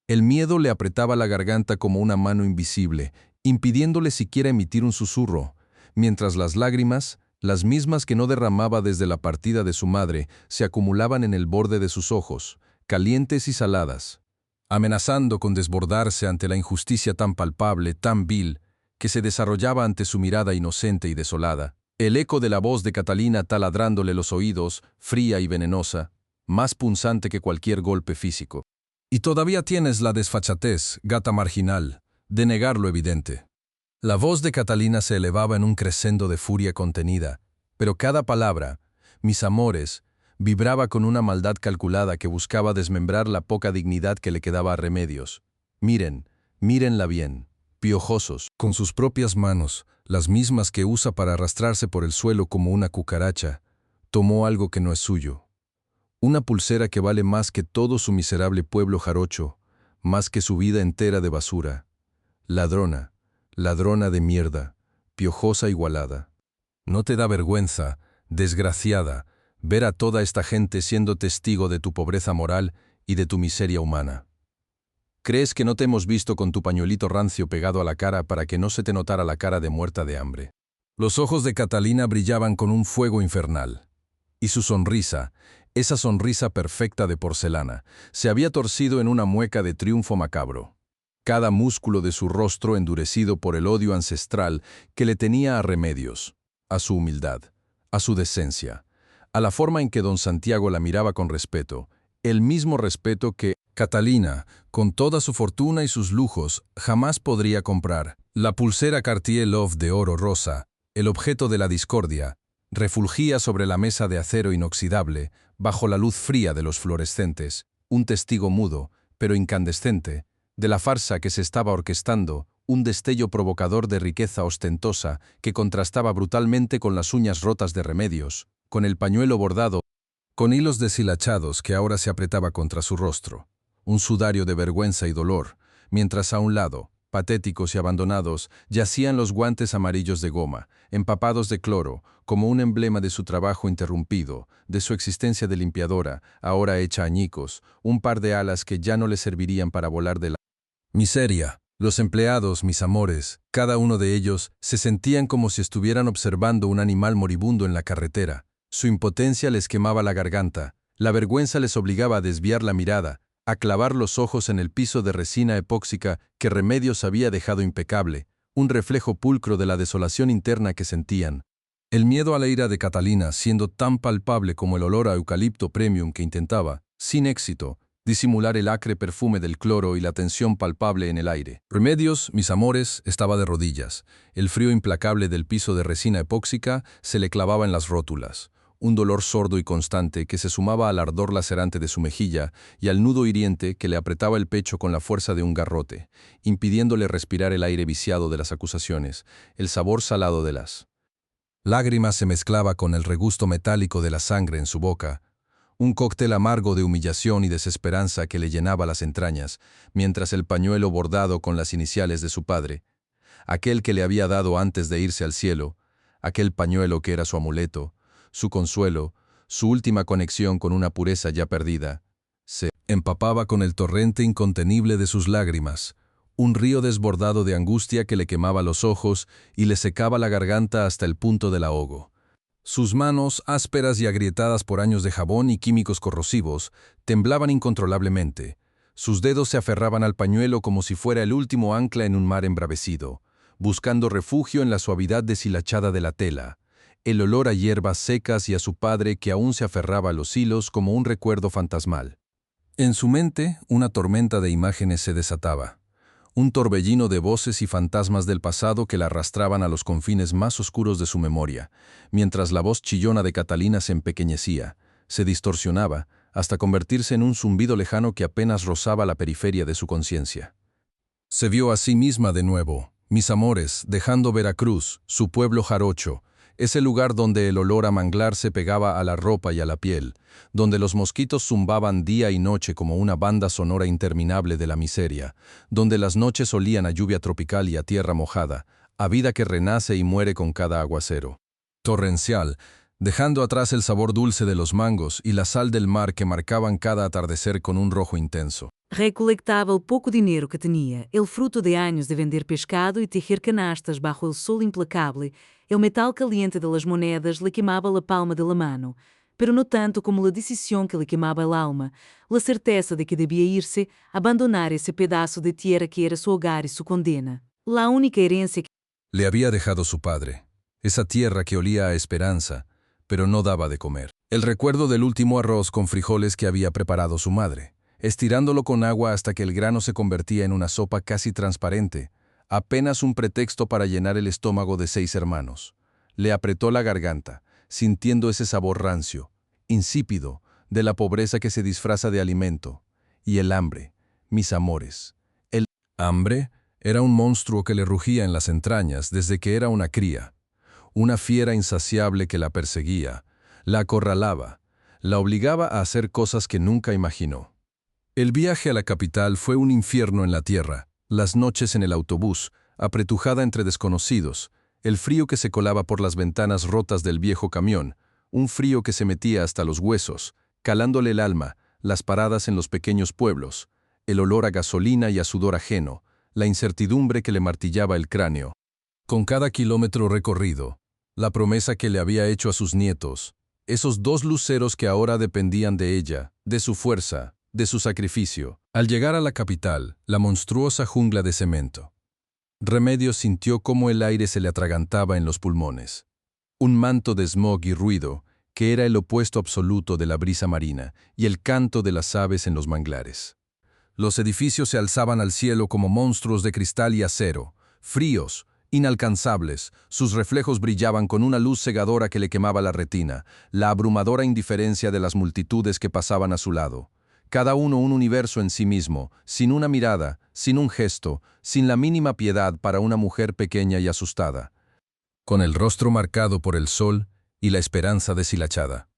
El miedo le apretaba la garganta como una mano invisible, impidiéndole siquiera emitir un susurro, mientras las lágrimas, las mismas que no derramaba desde la partida de su madre, se acumulaban en el borde de sus ojos, calientes y saladas, amenazando con desbordarse ante la injusticia tan palpable, tan vil, que se desarrollaba ante su mirada inocente y desolada. El eco de la voz de Catalina taladrándole los oídos, fría y venenosa, más punzante que cualquier golpe físico. Y todavía tienes la desfachatez, gata marginal, de negar lo evidente. La voz de Catalina se elevaba en un crescendo de furia contenida, pero cada palabra, mis amores, vibraba con una maldad calculada que buscaba desmembrar la poca dignidad que le quedaba a Remedios. Miren, mírenla bien, piojosos, con sus propias manos, las mismas que usa para arrastrarse por el suelo como una cucaracha, tomó algo que no es suyo. Una pulsera que vale más que todo su miserable pueblo jarocho, más que su vida entera de basura. Ladrona, ladrona de mierda, piojosa igualada. ¿No te da vergüenza, desgraciada, ver a toda esta gente siendo testigo de tu pobreza moral y de tu miseria humana? ¿Crees que no te hemos visto con tu pañuelito rancio pegado a la cara para que no se te notara la cara de muerta de hambre? Los ojos de Catalina brillaban con un fuego infernal. Y su sonrisa, esa sonrisa perfecta de porcelana, se había torcido en una mueca de triunfo macabro. Cada músculo de su rostro endurecido por el odio ancestral que le tenía a Remedios, a su humildad, a su decencia, a la forma en que don Santiago la miraba con respeto, el mismo respeto que Catalina, con toda su fortuna y sus lujos, jamás podría comprar. La pulsera Cartier Love de oro rosa, El objeto de la discordia refulgía sobre la mesa de acero inoxidable, bajo la luz fría de los fluorescentes, un testigo mudo, pero incandescente, de la farsa que se estaba orquestando, un destello provocador de riqueza ostentosa que contrastaba brutalmente con las uñas rotas de Remedios, con el pañuelo bordado, con hilos deshilachados que ahora se apretaba contra su rostro, un sudario de vergüenza y dolor, mientras a un lado, patéticos y abandonados, yacían los guantes amarillos de goma, empapados de cloro, como un emblema de su trabajo interrumpido, de su existencia de limpiadora, ahora hecha añicos, un par de alas que ya no le servirían para volar de la miseria. Los empleados, mis amores, cada uno de ellos, se sentían como si estuvieran observando un animal moribundo en la carretera. Su impotencia les quemaba la garganta, la vergüenza les obligaba a desviar la mirada, a clavar los ojos en el piso de resina epóxica que Remedios había dejado impecable, un reflejo pulcro de la desolación interna que sentían. El miedo a la ira de Catalina siendo tan palpable como el olor a eucalipto premium que intentaba, sin éxito, disimular el acre perfume del cloro y la tensión palpable en el aire. Remedios, mis amores, estaba de rodillas. El frío implacable del piso de resina epóxica se le clavaba en las rótulas. Un dolor sordo y constante que se sumaba al ardor lacerante de su mejilla y al nudo hiriente que le apretaba el pecho con la fuerza de un garrote, impidiéndole respirar el aire viciado de las acusaciones, el sabor salado de las lágrimas se mezclaba con el regusto metálico de la sangre en su boca, un cóctel amargo de humillación y desesperanza que le llenaba las entrañas, mientras el pañuelo bordado con las iniciales de su padre, aquel que le había dado antes de irse al cielo, aquel pañuelo que era su amuleto, su consuelo, su última conexión con una pureza ya perdida, se empapaba con el torrente incontenible de sus lágrimas, un río desbordado de angustia que le quemaba los ojos y le secaba la garganta hasta el punto del ahogo. Sus manos, ásperas y agrietadas por años de jabón y químicos corrosivos, temblaban incontrolablemente. Sus dedos se aferraban al pañuelo como si fuera el último ancla en un mar embravecido, buscando refugio en la suavidad deshilachada de la tela, el olor a hierbas secas y a su padre que aún se aferraba a los hilos como un recuerdo fantasmal. En su mente, una tormenta de imágenes se desataba. Un torbellino de voces y fantasmas del pasado que la arrastraban a los confines más oscuros de su memoria, mientras la voz chillona de Catalina se empequeñecía, se distorsionaba, hasta convertirse en un zumbido lejano que apenas rozaba la periferia de su conciencia. Se vio a sí misma de nuevo, mis amores, dejando Veracruz, su pueblo jarocho, ese lugar donde el olor a manglar se pegaba a la ropa y a la piel, donde los mosquitos zumbaban día y noche como una banda sonora interminable de la miseria, donde las noches olían a lluvia tropical y a tierra mojada, a vida que renace y muere con cada aguacero torrencial, dejando atrás el sabor dulce de los mangos y la sal del mar que marcaban cada atardecer con un rojo intenso. Recolectava o pouco dinheiro que tinha, el fruto de anos de vender pescado e tejer canastas bajo el sol implacable. El metal caliente de las monedas le quemaba la palma de la mano, pero no tanto como la decisión que le quemaba el alma, la certeza de que debía irse, abandonar ese pedazo de tierra que era su hogar y su condena. La única herencia que le había dejado su padre, esa tierra que olía a esperanza, pero no daba de comer. El recuerdo del último arroz con frijoles que había preparado su madre, estirándolo con agua hasta que el grano se convertía en una sopa casi transparente, apenas un pretexto para llenar el estómago de 6 hermanos. Le apretó la garganta, sintiendo ese sabor rancio, insípido, de la pobreza que se disfraza de alimento. Y el hambre, mis amores. El hambre era un monstruo que le rugía en las entrañas desde que era una cría, una fiera insaciable que la perseguía, la acorralaba, la obligaba a hacer cosas que nunca imaginó. El viaje a la capital fue un infierno en la tierra, las noches en el autobús, apretujada entre desconocidos, el frío que se colaba por las ventanas rotas del viejo camión, un frío que se metía hasta los huesos, calándole el alma, las paradas en los pequeños pueblos, el olor a gasolina y a sudor ajeno, la incertidumbre que le martillaba el cráneo. Con cada kilómetro recorrido, la promesa que le había hecho a sus nietos, esos 2 luceros que ahora dependían de ella, de su fuerza, de su sacrificio. Al llegar a la capital, la monstruosa jungla de cemento, Remedios sintió cómo el aire se le atragantaba en los pulmones. Un manto de smog y ruido, que era el opuesto absoluto de la brisa marina y el canto de las aves en los manglares. Los edificios se alzaban al cielo como monstruos de cristal y acero, fríos, Inalcanzables, sus reflejos brillaban con una luz cegadora que le quemaba la retina, la abrumadora indiferencia de las multitudes que pasaban a su lado. Cada uno un universo en sí mismo, sin una mirada, sin un gesto, sin la mínima piedad para una mujer pequeña y asustada, con el rostro marcado por el sol y la esperanza deshilachada.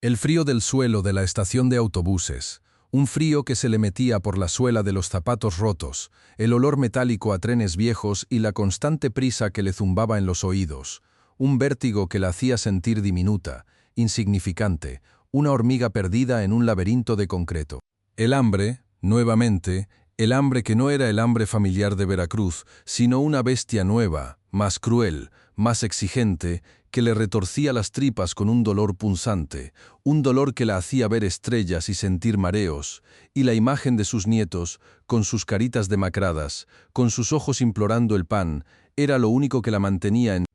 El frío del suelo de la estación de autobuses, un frío que se le metía por la suela de los zapatos rotos, el olor metálico a trenes viejos y la constante prisa que le zumbaba en los oídos, un vértigo que la hacía sentir diminuta, insignificante, una hormiga perdida en un laberinto de concreto. El hambre, nuevamente, el hambre que no era el hambre familiar de Veracruz, sino una bestia nueva, más cruel, más exigente, que le retorcía las tripas con un dolor punzante, un dolor que la hacía ver estrellas y sentir mareos, y la imagen de sus nietos, con sus caritas demacradas, con sus ojos implorando el pan, era lo único que la mantenía en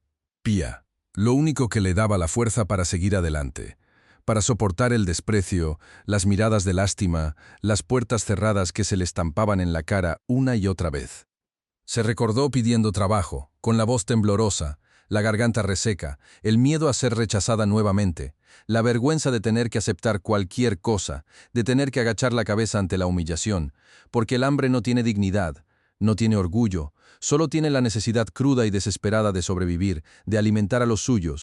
pie, lo único que le daba la fuerza para seguir adelante, para soportar el desprecio, las miradas de lástima, las puertas cerradas que se le estampaban en la cara una y otra vez. Se recordó pidiendo trabajo, con la voz temblorosa, la garganta reseca, el miedo a ser rechazada nuevamente, la vergüenza de tener que aceptar cualquier cosa, de tener que agachar la cabeza ante la humillación, porque el hambre no tiene dignidad, no tiene orgullo, solo tiene la necesidad cruda y desesperada de sobrevivir, de alimentar a los suyos,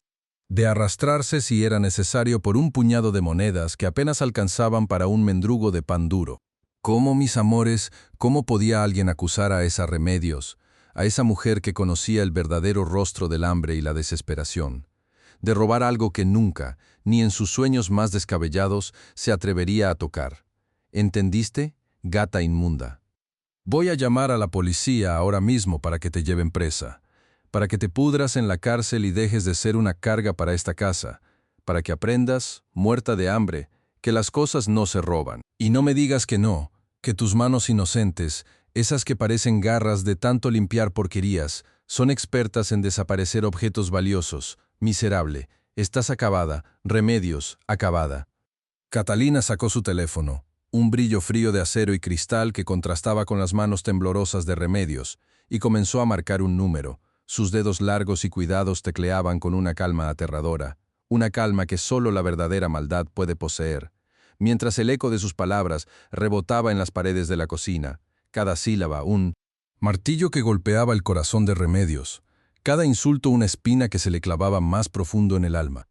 de arrastrarse si era necesario por un puñado de monedas que apenas alcanzaban para un mendrugo de pan duro. ¿Cómo, mis amores, cómo podía alguien acusar a esa Remedios, a esa mujer que conocía el verdadero rostro del hambre y la desesperación, de robar algo que nunca, ni en sus sueños más descabellados, se atrevería a tocar? ¿Entendiste, gata inmunda? Voy a llamar a la policía ahora mismo para que te lleven presa, para que te pudras en la cárcel y dejes de ser una carga para esta casa, para que aprendas, muerta de hambre, que las cosas no se roban. Y no me digas que no, que tus manos inocentes, esas que parecen garras de tanto limpiar porquerías, son expertas en desaparecer objetos valiosos. Miserable, estás acabada, Remedios, acabada. Catalina sacó su teléfono, un brillo frío de acero y cristal que contrastaba con las manos temblorosas de Remedios, y comenzó a marcar un número. Sus dedos largos y cuidados tecleaban con una calma aterradora, una calma que solo la verdadera maldad puede poseer, mientras el eco de sus palabras rebotaba en las paredes de la cocina, cada sílaba un martillo que golpeaba el corazón de Remedios, cada insulto una espina que se le clavaba más profundo en el alma.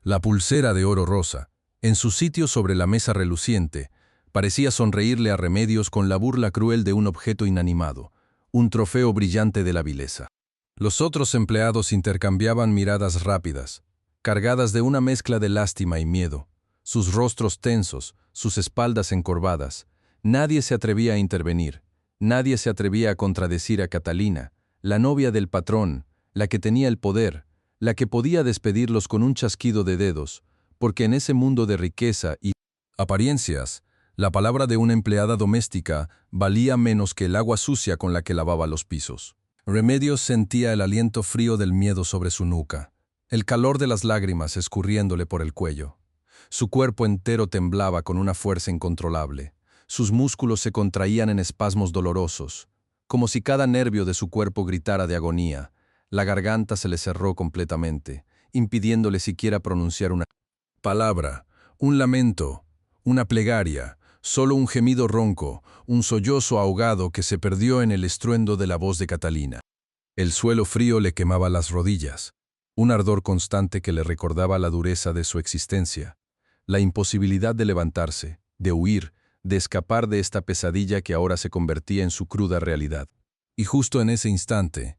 La pulsera de oro rosa, en su sitio sobre la mesa reluciente, parecía sonreírle a Remedios con la burla cruel de un objeto inanimado, un trofeo brillante de la vileza. Los otros empleados intercambiaban miradas rápidas, cargadas de una mezcla de lástima y miedo, sus rostros tensos, sus espaldas encorvadas. Nadie se atrevía a intervenir, nadie se atrevía a contradecir a Catalina, la novia del patrón, la que tenía el poder, la que podía despedirlos con un chasquido de dedos, porque en ese mundo de riqueza y apariencias, la palabra de una empleada doméstica valía menos que el agua sucia con la que lavaba los pisos. Remedios sentía el aliento frío del miedo sobre su nuca, el calor de las lágrimas escurriéndole por el cuello. Su cuerpo entero temblaba con una fuerza incontrolable. Sus músculos se contraían en espasmos dolorosos, como si cada nervio de su cuerpo gritara de agonía. La garganta se le cerró completamente, impidiéndole siquiera pronunciar una palabra, un lamento, una plegaria, solo un gemido ronco, un sollozo ahogado que se perdió en el estruendo de la voz de Catalina. El suelo frío le quemaba las rodillas, un ardor constante que le recordaba la dureza de su existencia, la imposibilidad de levantarse, de huir, de escapar de esta pesadilla que ahora se convertía en su cruda realidad. Y justo en ese instante,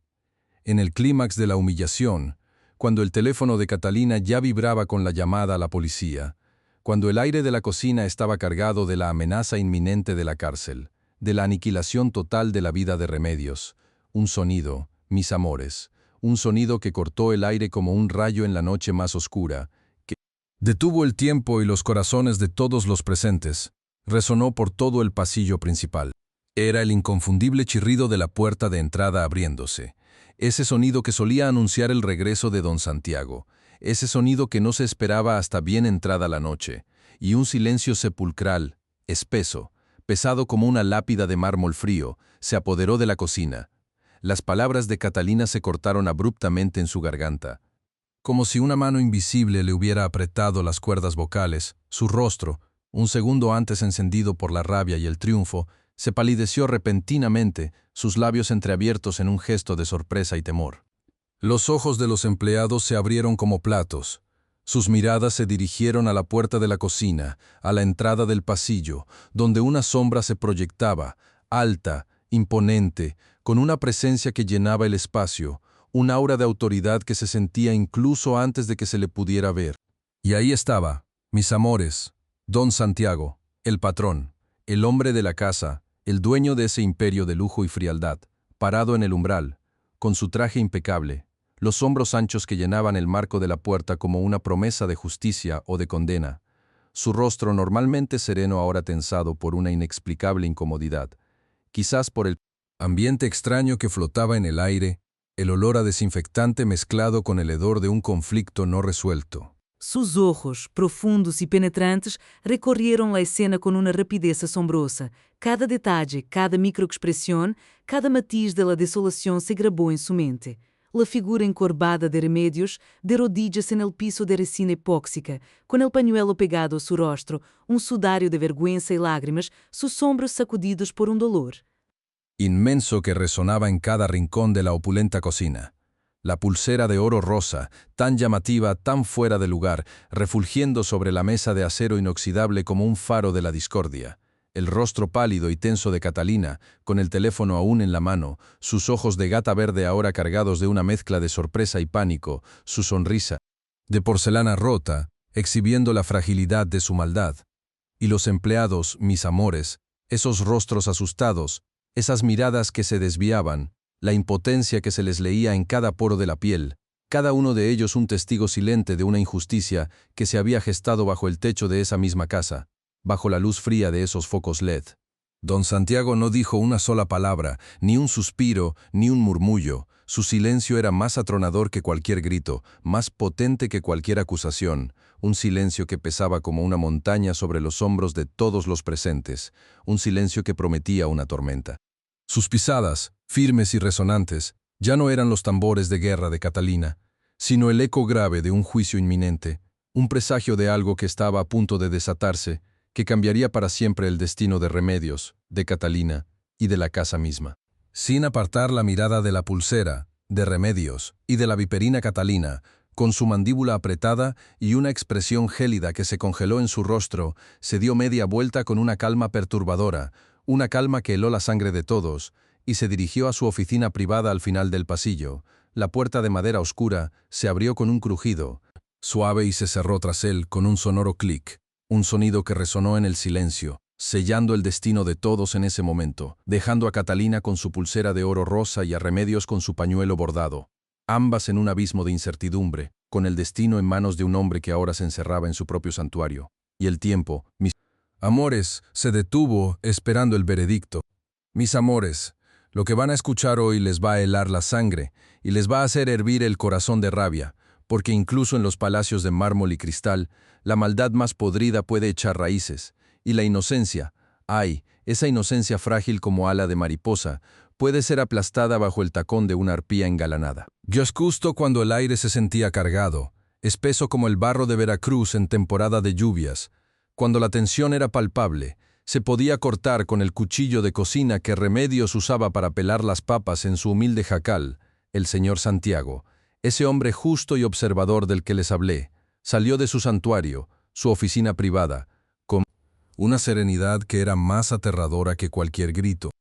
en el clímax de la humillación, cuando el teléfono de Catalina ya vibraba con la llamada a la policía, cuando el aire de la cocina estaba cargado de la amenaza inminente de la cárcel, de la aniquilación total de la vida de Remedios, un sonido, mis amores, un sonido que cortó el aire como un rayo en la noche más oscura, que detuvo el tiempo y los corazones de todos los presentes, resonó por todo el pasillo principal. Era el inconfundible chirrido de la puerta de entrada abriéndose, ese sonido que solía anunciar el regreso de don Santiago, ese sonido que no se esperaba hasta bien entrada la noche, y un silencio sepulcral, espeso, pesado como una lápida de mármol frío, se apoderó de la cocina. las palabras de Catalina se cortaron abruptamente en su garganta. Como si una mano invisible le hubiera apretado las cuerdas vocales, su rostro, un segundo antes encendido por la rabia y el triunfo, se palideció repentinamente, sus labios entreabiertos en un gesto de sorpresa y temor. Los ojos de los empleados se abrieron como platos. Sus miradas se dirigieron a la puerta de la cocina, a la entrada del pasillo, donde una sombra se proyectaba, alta, imponente, con una presencia que llenaba el espacio, un aura de autoridad que se sentía incluso antes de que se le pudiera ver. Y ahí estaba, mis amores, don Santiago, el patrón, el hombre de la casa, el dueño de ese imperio de lujo y frialdad, parado en el umbral, con su traje impecable, los hombros anchos que llenaban el marco de la puerta como una promesa de justicia o de condena, su rostro normalmente sereno ahora tensado por una inexplicable incomodidad, quizás por el ambiente extraño que flotaba en el aire, el olor a desinfectante mezclado con el hedor de un conflicto no resuelto. Sus ojos, profundos y penetrantes, recorrieron la escena con una rapidez asombrosa. Cada detalle, cada microexpresión, cada matiz de la desolación se grabó en su mente. La figura encorvada de Remedios, de rodillas en el piso de resina epóxica, con el pañuelo pegado a su rostro, un sudario de vergüenza y lágrimas, sus hombros sacudidos por un dolor inmenso que resonaba en cada rincón de la opulenta cocina. La pulsera de oro rosa, tan llamativa, tan fuera de lugar, refulgiendo sobre la mesa de acero inoxidable como un faro de la discordia. El rostro pálido y tenso de Catalina, con el teléfono aún en la mano, sus ojos de gata verde ahora cargados de una mezcla de sorpresa y pánico, su sonrisa de porcelana rota, exhibiendo la fragilidad de su maldad. Y los empleados, mis amores, esos rostros asustados, esas miradas que se desviaban, la impotencia que se les leía en cada poro de la piel, cada uno de ellos un testigo silente de una injusticia que se había gestado bajo el techo de esa misma casa, bajo la luz fría de esos focos LED. Don Santiago no dijo una sola palabra, ni un suspiro, ni un murmullo. Su silencio era más atronador que cualquier grito, más potente que cualquier acusación, un silencio que pesaba como una montaña sobre los hombros de todos los presentes, un silencio que prometía una tormenta. Sus pisadas, firmes y resonantes, ya no eran los tambores de guerra de Catalina, sino el eco grave de un juicio inminente, un presagio de algo que estaba a punto de desatarse, que cambiaría para siempre el destino de Remedios, de Catalina y de la casa misma. Sin apartar la mirada de la pulsera, de Remedios y de la viperina Catalina, con su mandíbula apretada y una expresión gélida que se congeló en su rostro, se dio media vuelta con una calma perturbadora, una calma que heló la sangre de todos, y se dirigió a su oficina privada al final del pasillo. La puerta de madera oscura se abrió con un crujido, suave y se cerró tras él con un sonoro clic, un sonido que resonó en el silencio, sellando el destino de todos en ese momento, dejando a Catalina con su pulsera de oro rosa y a Remedios con su pañuelo bordado, ambas en un abismo de incertidumbre, con el destino en manos de un hombre que ahora se encerraba en su propio santuario. Y el tiempo, mis amores, se detuvo esperando el veredicto. Mis amores, lo que van a escuchar hoy les va a helar la sangre y les va a hacer hervir el corazón de rabia, porque incluso en los palacios de mármol y cristal, la maldad más podrida puede echar raíces, y la inocencia, ay, esa inocencia frágil como ala de mariposa, puede ser aplastada bajo el tacón de una arpía engalanada. Justo cuando el aire se sentía cargado, espeso como el barro de Veracruz en temporada de lluvias, cuando la tensión era palpable, se podía cortar con el cuchillo de cocina que Remedios usaba para pelar las papas en su humilde jacal, el señor Santiago, ese hombre justo y observador del que les hablé, salió de su santuario, su oficina privada, con una serenidad que era más aterradora que cualquier grito.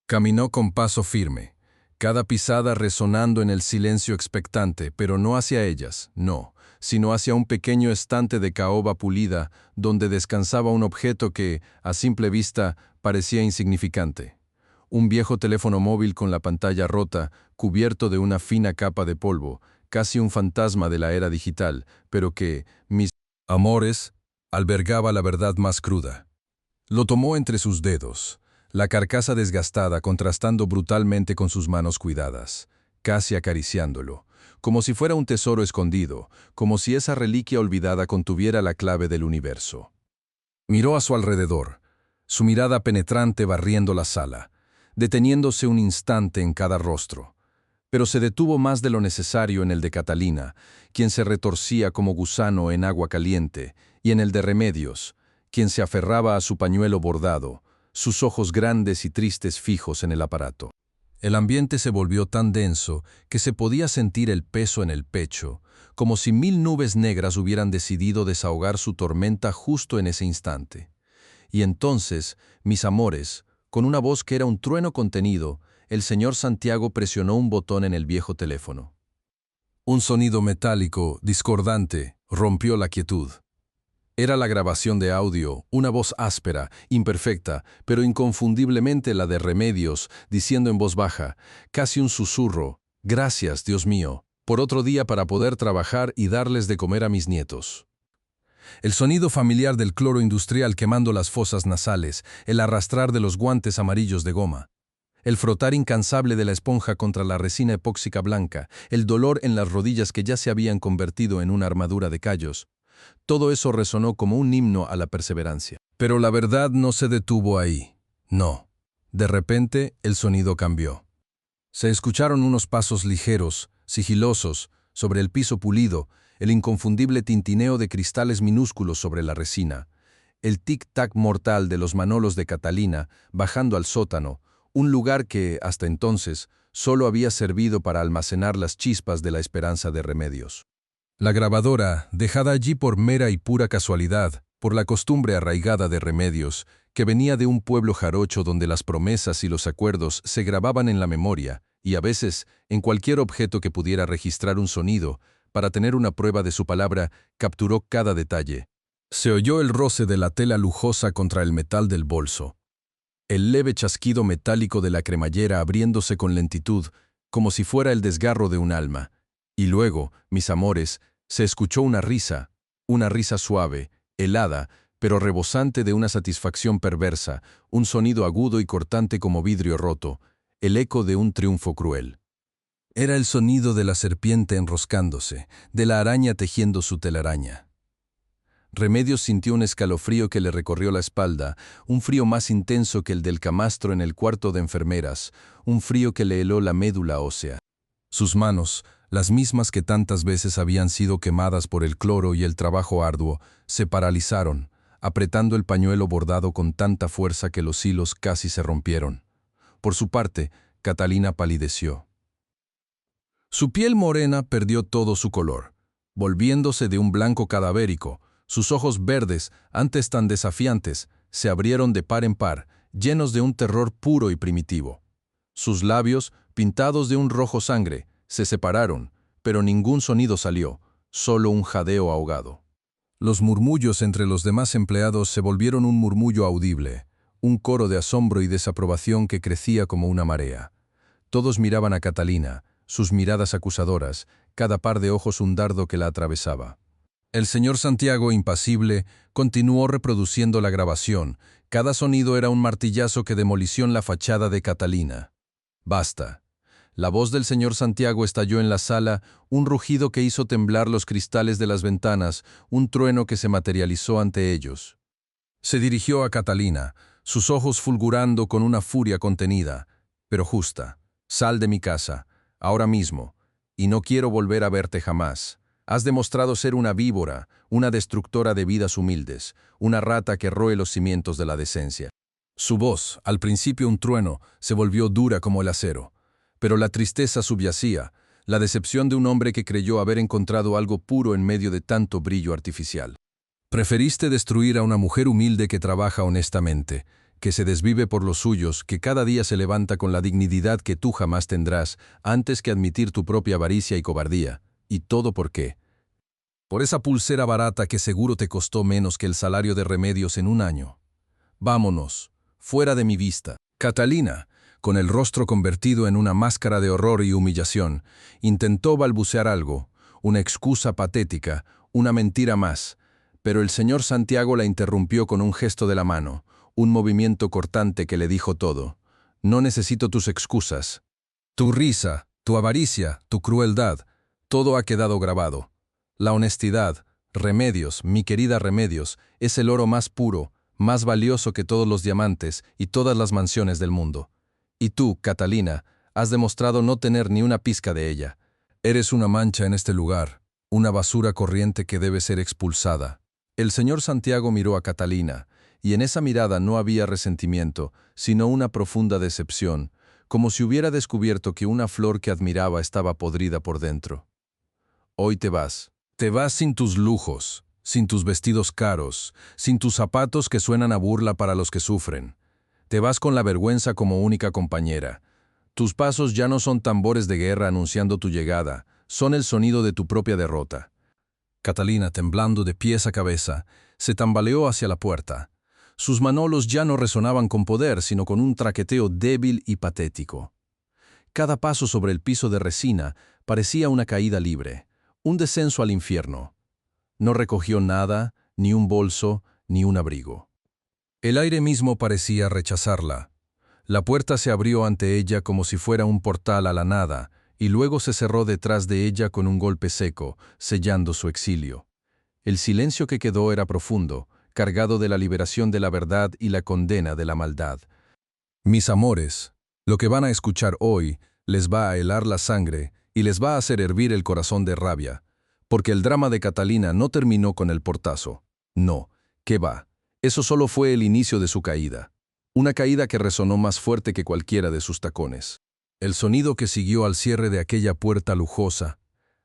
Caminó con paso firme, cada pisada resonando en el silencio expectante, pero no hacia ellas, no, sino hacia un pequeño estante de caoba pulida donde descansaba un objeto que, a simple vista, parecía insignificante. Un viejo teléfono móvil con la pantalla rota, cubierto de una fina capa de polvo, casi un fantasma de la era digital, pero que, mis amores, albergaba la verdad más cruda. Lo tomó entre sus dedos, la carcasa desgastada contrastando brutalmente con sus manos cuidadas, casi acariciándolo, como si fuera un tesoro escondido, como si esa reliquia olvidada contuviera la clave del universo. Miró a su alrededor, su mirada penetrante barriendo la sala. deteniéndose un instante en cada rostro. Pero se detuvo más de lo necesario en el de Catalina, quien se retorcía como gusano en agua caliente, y en el de Remedios, quien se aferraba a su pañuelo bordado, sus ojos grandes y tristes fijos en el aparato. El ambiente se volvió tan denso que se podía sentir el peso en el pecho, como si 1000 nubes negras hubieran decidido desahogar su tormenta justo en ese instante. Y entonces, mis amores, con una voz que era un trueno contenido, el señor Santiago presionó un botón en el viejo teléfono. Un sonido metálico, discordante, rompió la quietud. Era la grabación de audio, una voz áspera, imperfecta, pero inconfundiblemente la de Remedios, diciendo en voz baja, casi un susurro: «Gracias, Dios mío, por otro día para poder trabajar y darles de comer a mis nietos». El sonido familiar del cloro industrial quemando las fosas nasales, el arrastrar de los guantes amarillos de goma, el frotar incansable de la esponja contra la resina epóxica blanca, el dolor en las rodillas que ya se habían convertido en una armadura de callos. Todo eso resonó como un himno a la perseverancia. Pero la verdad no se detuvo ahí. No. De repente, el sonido cambió. Se escucharon unos pasos ligeros, sigilosos, sobre el piso pulido, el inconfundible tintineo de cristales minúsculos sobre la resina, el tic-tac mortal de los manolos de Catalina bajando al sótano, un lugar que, hasta entonces, solo había servido para almacenar las chispas de la esperanza de Remedios. La grabadora, dejada allí por mera y pura casualidad, por la costumbre arraigada de Remedios, que venía de un pueblo jarocho donde las promesas y los acuerdos se grababan en la memoria, y a veces en cualquier objeto que pudiera registrar un sonido, para tener una prueba de su palabra, capturó cada detalle. Se oyó el roce de la tela lujosa contra el metal del bolso, el leve chasquido metálico de la cremallera abriéndose con lentitud, como si fuera el desgarro de un alma. Y luego, mis amores, se escuchó una risa suave, helada, pero rebosante de una satisfacción perversa, un sonido agudo y cortante como vidrio roto, el eco de un triunfo cruel. Era el sonido de la serpiente enroscándose, de la araña tejiendo su telaraña. Remedios sintió un escalofrío que le recorrió la espalda, un frío más intenso que el del camastro en el cuarto de enfermeras, un frío que le heló la médula ósea. Sus manos, las mismas que tantas veces habían sido quemadas por el cloro y el trabajo arduo, se paralizaron, apretando el pañuelo bordado con tanta fuerza que los hilos casi se rompieron. Por su parte, Catalina palideció. Su piel morena perdió todo su color, volviéndose de un blanco cadavérico. Sus ojos verdes, antes tan desafiantes, se abrieron de par en par, llenos de un terror puro y primitivo. Sus labios, pintados de un rojo sangre, se separaron, pero ningún sonido salió, solo un jadeo ahogado. Los murmullos entre los demás empleados se volvieron un murmullo audible, un coro de asombro y desaprobación que crecía como una marea. Todos miraban a Catalina, sus miradas acusadoras, cada par de ojos un dardo que la atravesaba. El señor Santiago, impasible, continuó reproduciendo la grabación. Cada sonido era un martillazo que demolició en la fachada de Catalina. «Basta». La voz del señor Santiago estalló en la sala, un rugido que hizo temblar los cristales de las ventanas, un trueno que se materializó ante ellos. Se dirigió a Catalina, sus ojos fulgurando con una furia contenida, pero justa. «Sal de mi casa, ahora mismo, y no quiero volver a verte jamás. Has demostrado ser una víbora, una destructora de vidas humildes, una rata que roe los cimientos de la decencia». Su voz, al principio un trueno, se volvió dura como el acero. Pero la tristeza subyacía, la decepción de un hombre que creyó haber encontrado algo puro en medio de tanto brillo artificial. «Preferiste destruir a una mujer humilde que trabaja honestamente, que se desvive por los suyos, que cada día se levanta con la dignidad que tú jamás tendrás, antes que admitir tu propia avaricia y cobardía. ¿Y todo por qué? Por esa pulsera barata que seguro te costó menos que el salario de Remedios en un año. Vámonos, fuera de mi vista». Catalina, con el rostro convertido en una máscara de horror y humillación, intentó balbucear algo, una excusa patética, una mentira más, pero el señor Santiago la interrumpió con un gesto de la mano, un movimiento cortante que le dijo todo. «No necesito tus excusas. Tu risa, tu avaricia, tu crueldad, todo ha quedado grabado. La honestidad, Remedios, mi querida Remedios, es el oro más puro, más valioso que todos los diamantes y todas las mansiones del mundo. Y tú, Catalina, has demostrado no tener ni una pizca de ella. Eres una mancha en este lugar, una basura corriente que debe ser expulsada. El señor Santiago miró a Catalina, y en esa mirada no había resentimiento, sino una profunda decepción, como si hubiera descubierto que una flor que admiraba estaba podrida por dentro. Hoy te vas. Te vas sin tus lujos, sin tus vestidos caros, sin tus zapatos que suenan a burla para los que sufren. Te vas con la vergüenza como única compañera. Tus pasos ya no son tambores de guerra anunciando tu llegada, son el sonido de tu propia derrota. Catalina, temblando de pies a cabeza, se tambaleó hacia la puerta. Sus manolos ya no resonaban con poder, sino con un traqueteo débil y patético. Cada paso sobre el piso de resina parecía una caída libre, un descenso al infierno. No recogió nada, ni un bolso, ni un abrigo. El aire mismo parecía rechazarla. La puerta se abrió ante ella como si fuera un portal a la nada, y luego se cerró detrás de ella con un golpe seco, sellando su exilio. El silencio que quedó era profundo, cargado de la liberación de la verdad y la condena de la maldad. Mis amores, lo que van a escuchar hoy les va a helar la sangre y les va a hacer hervir el corazón de rabia, porque el drama de Catalina no terminó con el portazo. No, ¿qué va? Eso solo fue el inicio de su caída. Una caída que resonó más fuerte que cualquiera de sus tacones. El sonido que siguió al cierre de aquella puerta lujosa,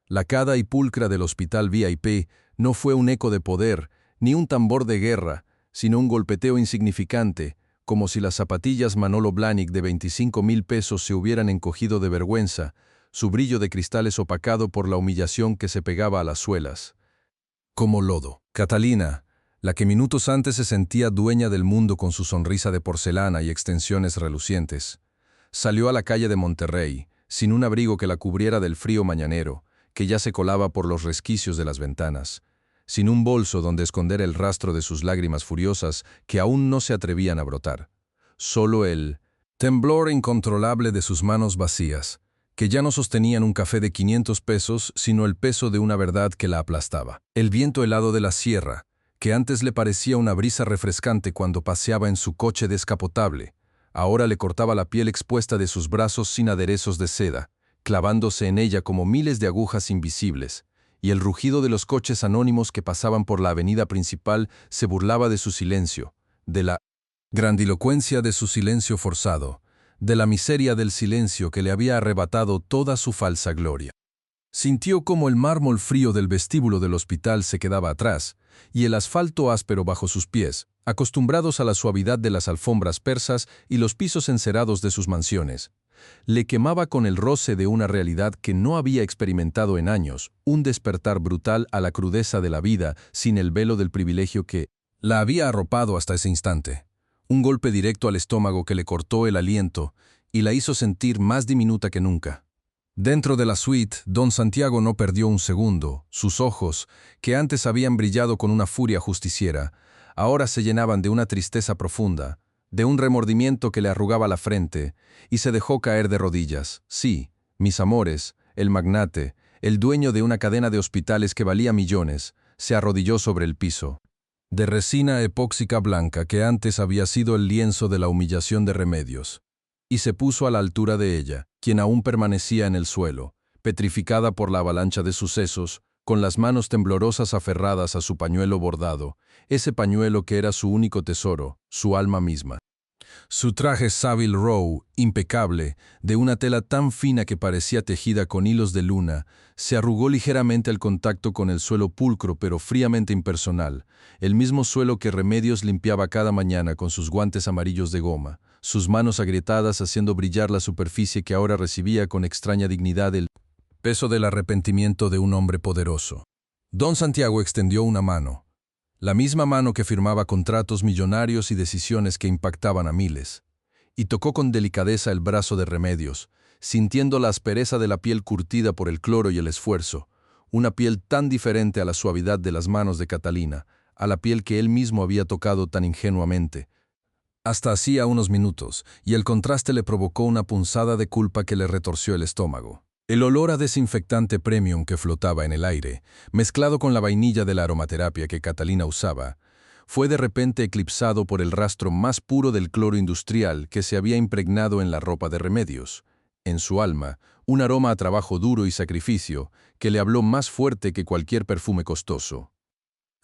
lacada y pulcra del hospital VIP, no fue un eco de poder, ni un tambor de guerra, sino un golpeteo insignificante, como si las zapatillas Manolo Blahnik de 25,000 pesos se hubieran encogido de vergüenza, su brillo de cristales opacado por la humillación que se pegaba a las suelas. Como lodo. Catalina, la que minutos antes se sentía dueña del mundo con su sonrisa de porcelana y extensiones relucientes, salió a la calle de Monterrey, sin un abrigo que la cubriera del frío mañanero, que ya se colaba por los resquicios de las ventanas, sin un bolso donde esconder el rastro de sus lágrimas furiosas que aún no se atrevían a brotar. Solo el temblor incontrolable de sus manos vacías, que ya no sostenían un café de 500 pesos, sino el peso de una verdad que la aplastaba. El viento helado de la sierra, que antes le parecía una brisa refrescante cuando paseaba en su coche descapotable, ahora le cortaba la piel expuesta de sus brazos sin aderezos de seda, clavándose en ella como miles de agujas invisibles, y el rugido de los coches anónimos que pasaban por la avenida principal se burlaba de su silencio, de la grandilocuencia de su silencio forzado, de la miseria del silencio que le había arrebatado toda su falsa gloria. Sintió como el mármol frío del vestíbulo del hospital se quedaba atrás, y el asfalto áspero bajo sus pies, acostumbrados a la suavidad de las alfombras persas y los pisos encerados de sus mansiones, le quemaba con el roce de una realidad que no había experimentado en años, un despertar brutal a la crudeza de la vida sin el velo del privilegio que la había arropado hasta ese instante. Un golpe directo al estómago que le cortó el aliento y la hizo sentir más diminuta que nunca. Dentro de la suite, don Santiago no perdió un segundo. Sus ojos, que antes habían brillado con una furia justiciera, ahora se llenaban de una tristeza profunda, de un remordimiento que le arrugaba la frente, y se dejó caer de rodillas. Sí, mis amores, el magnate, el dueño de una cadena de hospitales que valía millones, se arrodilló sobre el piso, de resina epóxica blanca que antes había sido el lienzo de la humillación de Remedios, y se puso a la altura de ella, quien aún permanecía en el suelo, petrificada por la avalancha de sucesos, con las manos temblorosas aferradas a su pañuelo bordado, ese pañuelo que era su único tesoro, su alma misma. Su traje Savile Row, impecable, de una tela tan fina que parecía tejida con hilos de luna, se arrugó ligeramente al contacto con el suelo pulcro pero fríamente impersonal, el mismo suelo que Remedios limpiaba cada mañana con sus guantes amarillos de goma, sus manos agrietadas haciendo brillar la superficie que ahora recibía con extraña dignidad el peso del arrepentimiento de un hombre poderoso. Don Santiago extendió una mano, la misma mano que firmaba contratos millonarios y decisiones que impactaban a miles, y tocó con delicadeza el brazo de Remedios, sintiendo la aspereza de la piel curtida por el cloro y el esfuerzo, una piel tan diferente a la suavidad de las manos de Catalina, a la piel que él mismo había tocado tan ingenuamente, hasta hacía unos minutos, y el contraste le provocó una punzada de culpa que le retorció el estómago. El olor a desinfectante premium que flotaba en el aire, mezclado con la vainilla de la aromaterapia que Catalina usaba, fue de repente eclipsado por el rastro más puro del cloro industrial que se había impregnado en la ropa de Remedios. En su alma, un aroma a trabajo duro y sacrificio que le habló más fuerte que cualquier perfume costoso.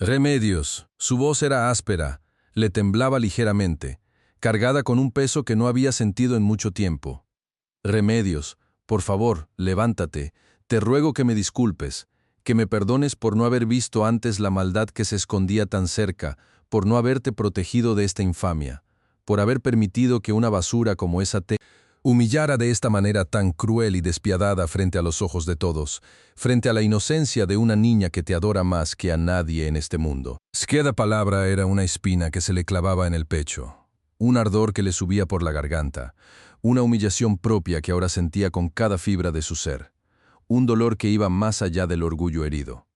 Remedios, su voz era áspera, le temblaba ligeramente, cargada con un peso que no había sentido en mucho tiempo. Remedios, por favor, levántate, te ruego que me disculpes, que me perdones por no haber visto antes la maldad que se escondía tan cerca, por no haberte protegido de esta infamia, por haber permitido que una basura como esa te humillara de esta manera tan cruel y despiadada frente a los ojos de todos, frente a la inocencia de una niña que te adora más que a nadie en este mundo. Cada palabra era una espina que se le clavaba en el pecho, un ardor que le subía por la garganta, una humillación propia que ahora sentía con cada fibra de su ser, un dolor que iba más allá del orgullo herido.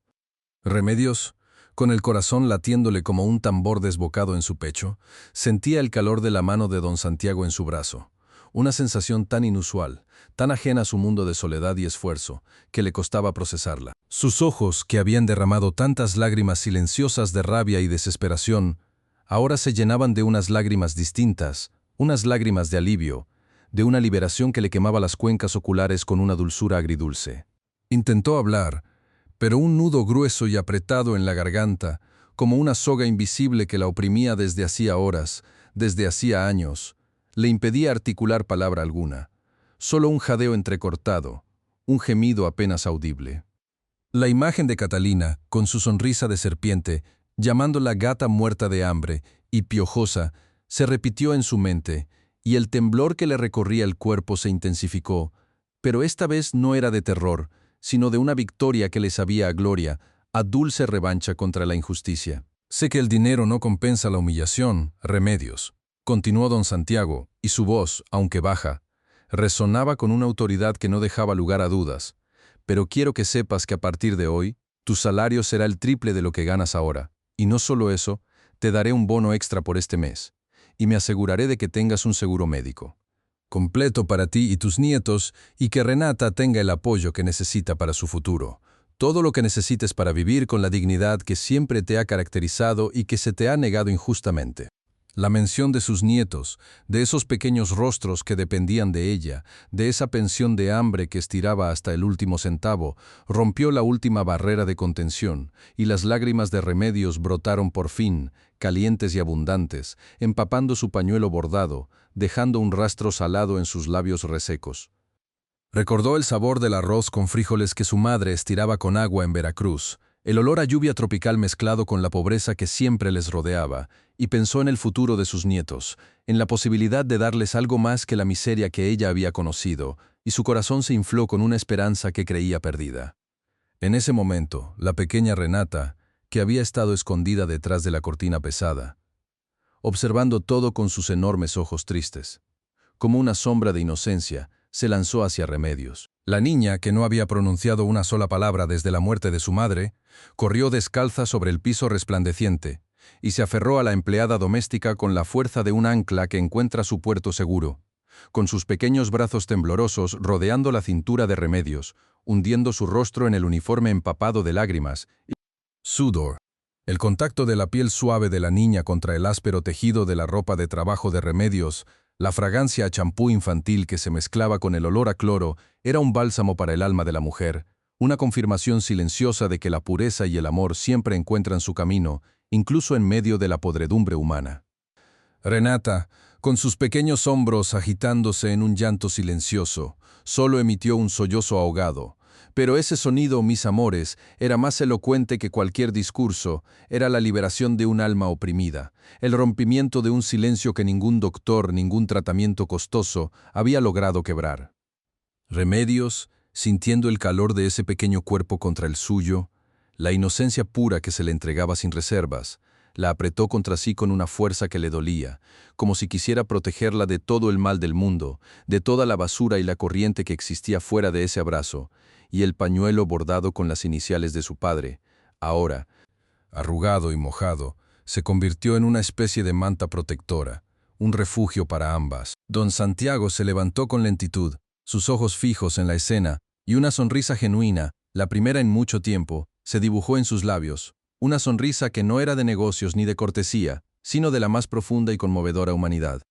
Remedios, con el corazón latiéndole como un tambor desbocado en su pecho, sentía el calor de la mano de don Santiago en su brazo, una sensación tan inusual, tan ajena a su mundo de soledad y esfuerzo, que le costaba procesarla. Sus ojos, que habían derramado tantas lágrimas silenciosas de rabia y desesperación, ahora se llenaban de unas lágrimas distintas, unas lágrimas de alivio, de una liberación que le quemaba las cuencas oculares con una dulzura agridulce. Intentó hablar, pero un nudo grueso y apretado en la garganta, como una soga invisible que la oprimía desde hacía horas, desde hacía años, le impedía articular palabra alguna, solo un jadeo entrecortado, un gemido apenas audible. La imagen de Catalina, con su sonrisa de serpiente, llamándola gata muerta de hambre y piojosa, se repitió en su mente, y el temblor que le recorría el cuerpo se intensificó, pero esta vez no era de terror, sino de una victoria que le sabía a gloria, a dulce revancha contra la injusticia. Sé que el dinero no compensa la humillación, Remedios, continuó don Santiago, y su voz, aunque baja, resonaba con una autoridad que no dejaba lugar a dudas. Pero quiero que sepas que a partir de hoy, tu salario será el triple de lo que ganas ahora, y no solo eso, te daré un bono extra por este mes, y me aseguraré de que tengas un seguro médico completo para ti y tus nietos, y que Renata tenga el apoyo que necesita para su futuro. Todo lo que necesites para vivir con la dignidad que siempre te ha caracterizado y que se te ha negado injustamente. La mención de sus nietos, de esos pequeños rostros que dependían de ella, de esa pensión de hambre que estiraba hasta el último centavo, rompió la última barrera de contención, y las lágrimas de Remedios brotaron por fin, calientes y abundantes, empapando su pañuelo bordado, dejando un rastro salado en sus labios resecos. Recordó el sabor del arroz con frijoles que su madre estiraba con agua en Veracruz, el olor a lluvia tropical mezclado con la pobreza que siempre les rodeaba, y pensó en el futuro de sus nietos, en la posibilidad de darles algo más que la miseria que ella había conocido, y su corazón se infló con una esperanza que creía perdida. En ese momento, la pequeña Renata, que había estado escondida detrás de la cortina pesada, observando todo con sus enormes ojos tristes, como una sombra de inocencia, se lanzó hacia Remedios. La niña, que no había pronunciado una sola palabra desde la muerte de su madre, corrió descalza sobre el piso resplandeciente y se aferró a la empleada doméstica con la fuerza de un ancla que encuentra su puerto seguro, con sus pequeños brazos temblorosos rodeando la cintura de Remedios, hundiendo su rostro en el uniforme empapado de lágrimas y sudor. El contacto de la piel suave de la niña contra el áspero tejido de la ropa de trabajo de Remedios, la fragancia a champú infantil que se mezclaba con el olor a cloro, era un bálsamo para el alma de la mujer, una confirmación silenciosa de que la pureza y el amor siempre encuentran su camino, incluso en medio de la podredumbre humana. Renata, con sus pequeños hombros agitándose en un llanto silencioso, solo emitió un sollozo ahogado. Pero ese sonido, mis amores, era más elocuente que cualquier discurso, era la liberación de un alma oprimida, el rompimiento de un silencio que ningún doctor, ningún tratamiento costoso había logrado quebrar. Remedios, sintiendo el calor de ese pequeño cuerpo contra el suyo, la inocencia pura que se le entregaba sin reservas, la apretó contra sí con una fuerza que le dolía, como si quisiera protegerla de todo el mal del mundo, de toda la basura y la corriente que existía fuera de ese abrazo, y el pañuelo bordado con las iniciales de su padre, ahora, arrugado y mojado, se convirtió en una especie de manta protectora, un refugio para ambas. Don Santiago se levantó con lentitud, sus ojos fijos en la escena, y una sonrisa genuina, la primera en mucho tiempo, se dibujó en sus labios. Una sonrisa que no era de negocios ni de cortesía, sino de la más profunda y conmovedora humanidad.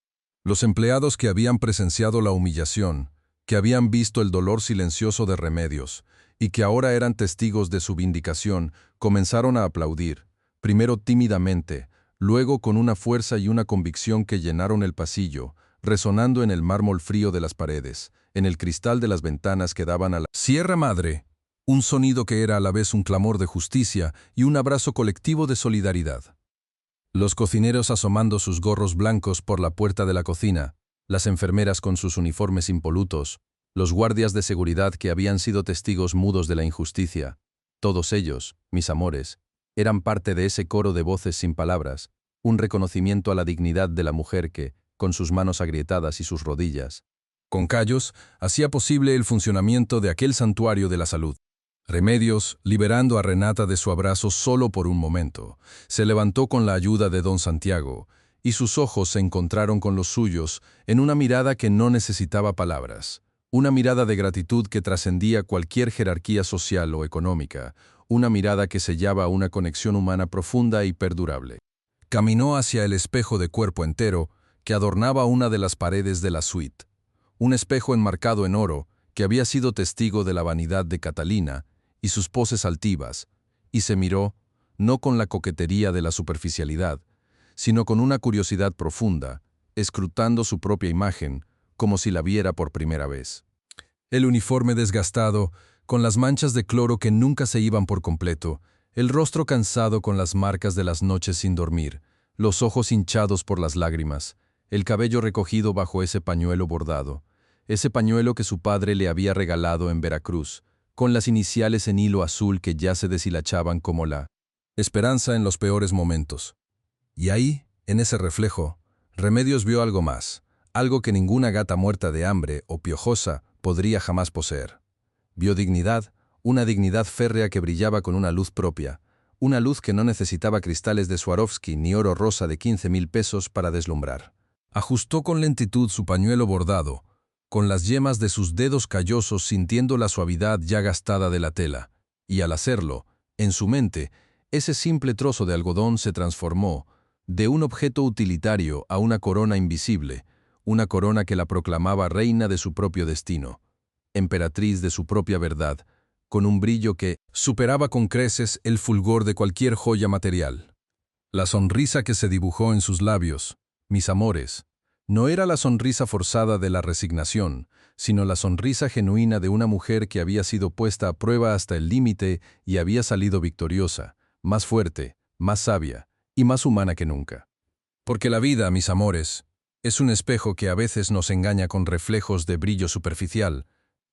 Los empleados que habían presenciado la humillación, que habían visto el dolor silencioso de Remedios, y que ahora eran testigos de su vindicación, comenzaron a aplaudir, primero tímidamente, luego con una fuerza y una convicción que llenaron el pasillo, resonando en el mármol frío de las paredes, en el cristal de las ventanas que daban a la Sierra Madre, un sonido que era a la vez un clamor de justicia y un abrazo colectivo de solidaridad. Los cocineros asomando sus gorros blancos por la puerta de la cocina, las enfermeras con sus uniformes impolutos, los guardias de seguridad que habían sido testigos mudos de la injusticia, todos ellos, mis amores, eran parte de ese coro de voces sin palabras, un reconocimiento a la dignidad de la mujer que, con sus manos agrietadas y sus rodillas, con callos, hacía posible el funcionamiento de aquel santuario de la salud. Remedios, liberando a Renata de su abrazo solo por un momento, se levantó con la ayuda de don Santiago, y sus ojos se encontraron con los suyos en una mirada que no necesitaba palabras, una mirada de gratitud que trascendía cualquier jerarquía social o económica, una mirada que sellaba una conexión humana profunda y perdurable. Caminó hacia el espejo de cuerpo entero que adornaba una de las paredes de la suite, un espejo enmarcado en oro que había sido testigo de la vanidad de Catalina y sus poses altivas, y se miró, no con la coquetería de la superficialidad, sino con una curiosidad profunda, escrutando su propia imagen, como si la viera por primera vez. El uniforme desgastado, con las manchas de cloro que nunca se iban por completo, el rostro cansado con las marcas de las noches sin dormir, los ojos hinchados por las lágrimas, el cabello recogido bajo ese pañuelo bordado, ese pañuelo que su padre le había regalado en Veracruz, con las iniciales en hilo azul que ya se deshilachaban como la esperanza en los peores momentos. Y ahí, en ese reflejo, Remedios vio algo más, algo que ninguna gata muerta de hambre o piojosa podría jamás poseer. Vio dignidad, una dignidad férrea que brillaba con una luz propia, una luz que no necesitaba cristales de Swarovski ni oro rosa de 15,000 pesos para deslumbrar. Ajustó con lentitud su pañuelo bordado, con las yemas de sus dedos callosos sintiendo la suavidad ya gastada de la tela, y al hacerlo, en su mente, ese simple trozo de algodón se transformó de un objeto utilitario a una corona invisible, una corona que la proclamaba reina de su propio destino, emperatriz de su propia verdad, con un brillo que superaba con creces el fulgor de cualquier joya material. La sonrisa que se dibujó en sus labios, mis amores, no era la sonrisa forzada de la resignación, sino la sonrisa genuina de una mujer que había sido puesta a prueba hasta el límite y había salido victoriosa, más fuerte, más sabia y más humana que nunca. Porque la vida, mis amores, es un espejo que a veces nos engaña con reflejos de brillo superficial,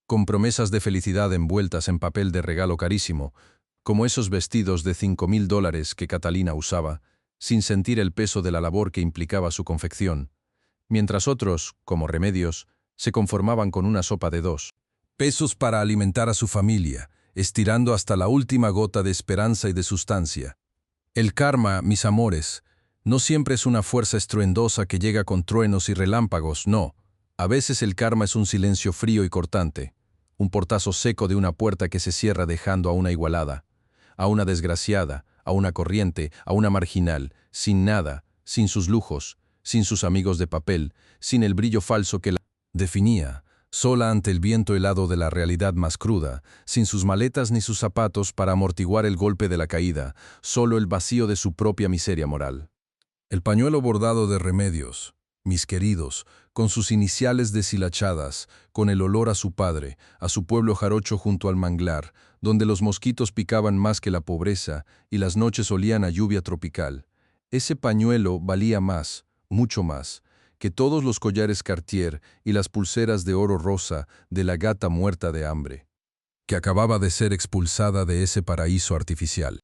con promesas de felicidad envueltas en papel de regalo carísimo, como esos vestidos de $5,000 que Catalina usaba, sin sentir el peso de la labor que implicaba su confección, mientras otros, como Remedios, se conformaban con una sopa de 2 pesos para alimentar a su familia, estirando hasta la última gota de esperanza y de sustancia. El karma, mis amores, no siempre es una fuerza estruendosa que llega con truenos y relámpagos, no. A veces el karma es un silencio frío y cortante, un portazo seco de una puerta que se cierra dejando a una igualada, a una desgraciada, a una corriente, a una marginal, sin nada, sin sus lujos, sin sus amigos de papel, sin el brillo falso que la definía, sola ante el viento helado de la realidad más cruda, sin sus maletas ni sus zapatos para amortiguar el golpe de la caída, solo el vacío de su propia miseria moral. El pañuelo bordado de Remedios, mis queridos, con sus iniciales deshilachadas, con el olor a su padre, a su pueblo jarocho junto al manglar, donde los mosquitos picaban más que la pobreza y las noches olían a lluvia tropical. Ese pañuelo valía más, mucho más, que todos los collares Cartier y las pulseras de oro rosa de la gata muerta de hambre, que acababa de ser expulsada de ese paraíso artificial.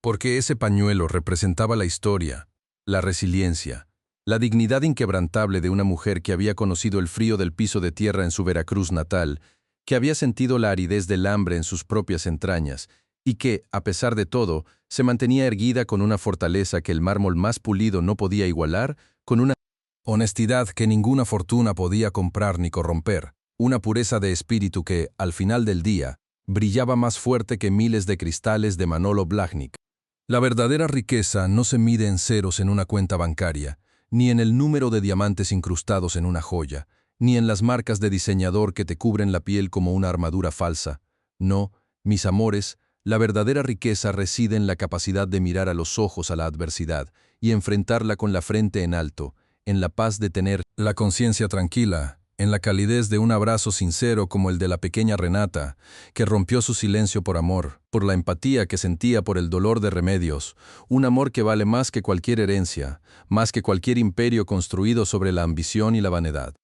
Porque ese pañuelo representaba la historia, la resiliencia, la dignidad inquebrantable de una mujer que había conocido el frío del piso de tierra en su Veracruz natal, que había sentido la aridez del hambre en sus propias entrañas, y que, a pesar de todo, se mantenía erguida con una fortaleza que el mármol más pulido no podía igualar, con una honestidad que ninguna fortuna podía comprar ni corromper, una pureza de espíritu que, al final del día, brillaba más fuerte que miles de cristales de Manolo Blahnik. La verdadera riqueza no se mide en ceros en una cuenta bancaria, ni en el número de diamantes incrustados en una joya, ni en las marcas de diseñador que te cubren la piel como una armadura falsa. No, mis amores, la verdadera riqueza reside en la capacidad de mirar a los ojos a la adversidad y enfrentarla con la frente en alto, en la paz de tener la conciencia tranquila, en la calidez de un abrazo sincero como el de la pequeña Renata, que rompió su silencio por amor, por la empatía que sentía por el dolor de Remedios, un amor que vale más que cualquier herencia, más que cualquier imperio construido sobre la ambición y la vanidad.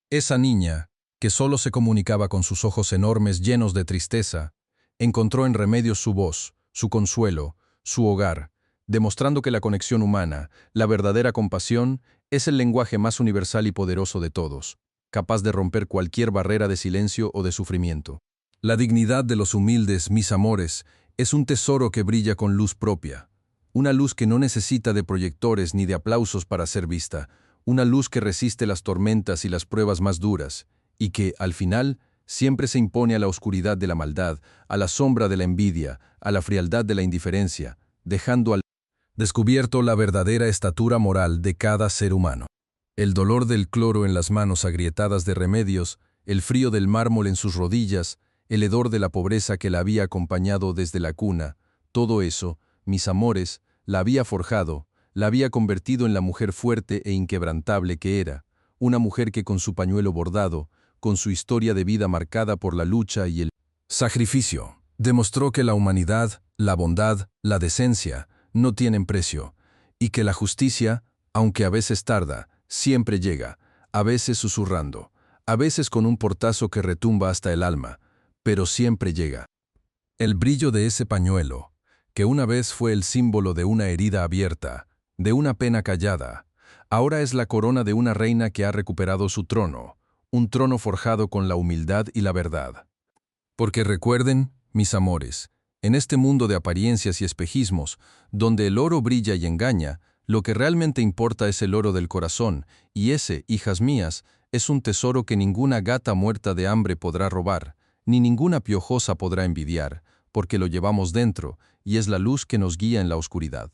Esa niña, que solo se comunicaba con sus ojos enormes llenos de tristeza, encontró en Remedios su voz, su consuelo, su hogar, demostrando que la conexión humana, la verdadera compasión, es el lenguaje más universal y poderoso de todos, capaz de romper cualquier barrera de silencio o de sufrimiento. La dignidad de los humildes, mis amores, es un tesoro que brilla con luz propia, una luz que no necesita de proyectores ni de aplausos para ser vista, una luz que resiste las tormentas y las pruebas más duras, y que, al final, siempre se impone a la oscuridad de la maldad, a la sombra de la envidia, a la frialdad de la indiferencia, dejando al descubierto la verdadera estatura moral de cada ser humano. El dolor del cloro en las manos agrietadas de Remedios, el frío del mármol en sus rodillas, el hedor de la pobreza que la había acompañado desde la cuna, todo eso, mis amores, la había forjado, la había convertido en la mujer fuerte e inquebrantable que era, una mujer que con su pañuelo bordado, con su historia de vida marcada por la lucha y el sacrificio, demostró que la humanidad, la bondad, la decencia, no tienen precio, y que la justicia, aunque a veces tarda, siempre llega, a veces susurrando, a veces con un portazo que retumba hasta el alma, pero siempre llega. El brillo de ese pañuelo, que una vez fue el símbolo de una herida abierta, de una pena callada, ahora es la corona de una reina que ha recuperado su trono, un trono forjado con la humildad y la verdad. Porque recuerden, mis amores, en este mundo de apariencias y espejismos, donde el oro brilla y engaña, lo que realmente importa es el oro del corazón, y ese, hijas mías, es un tesoro que ninguna gata muerta de hambre podrá robar, ni ninguna piojosa podrá envidiar, porque lo llevamos dentro, y es la luz que nos guía en la oscuridad.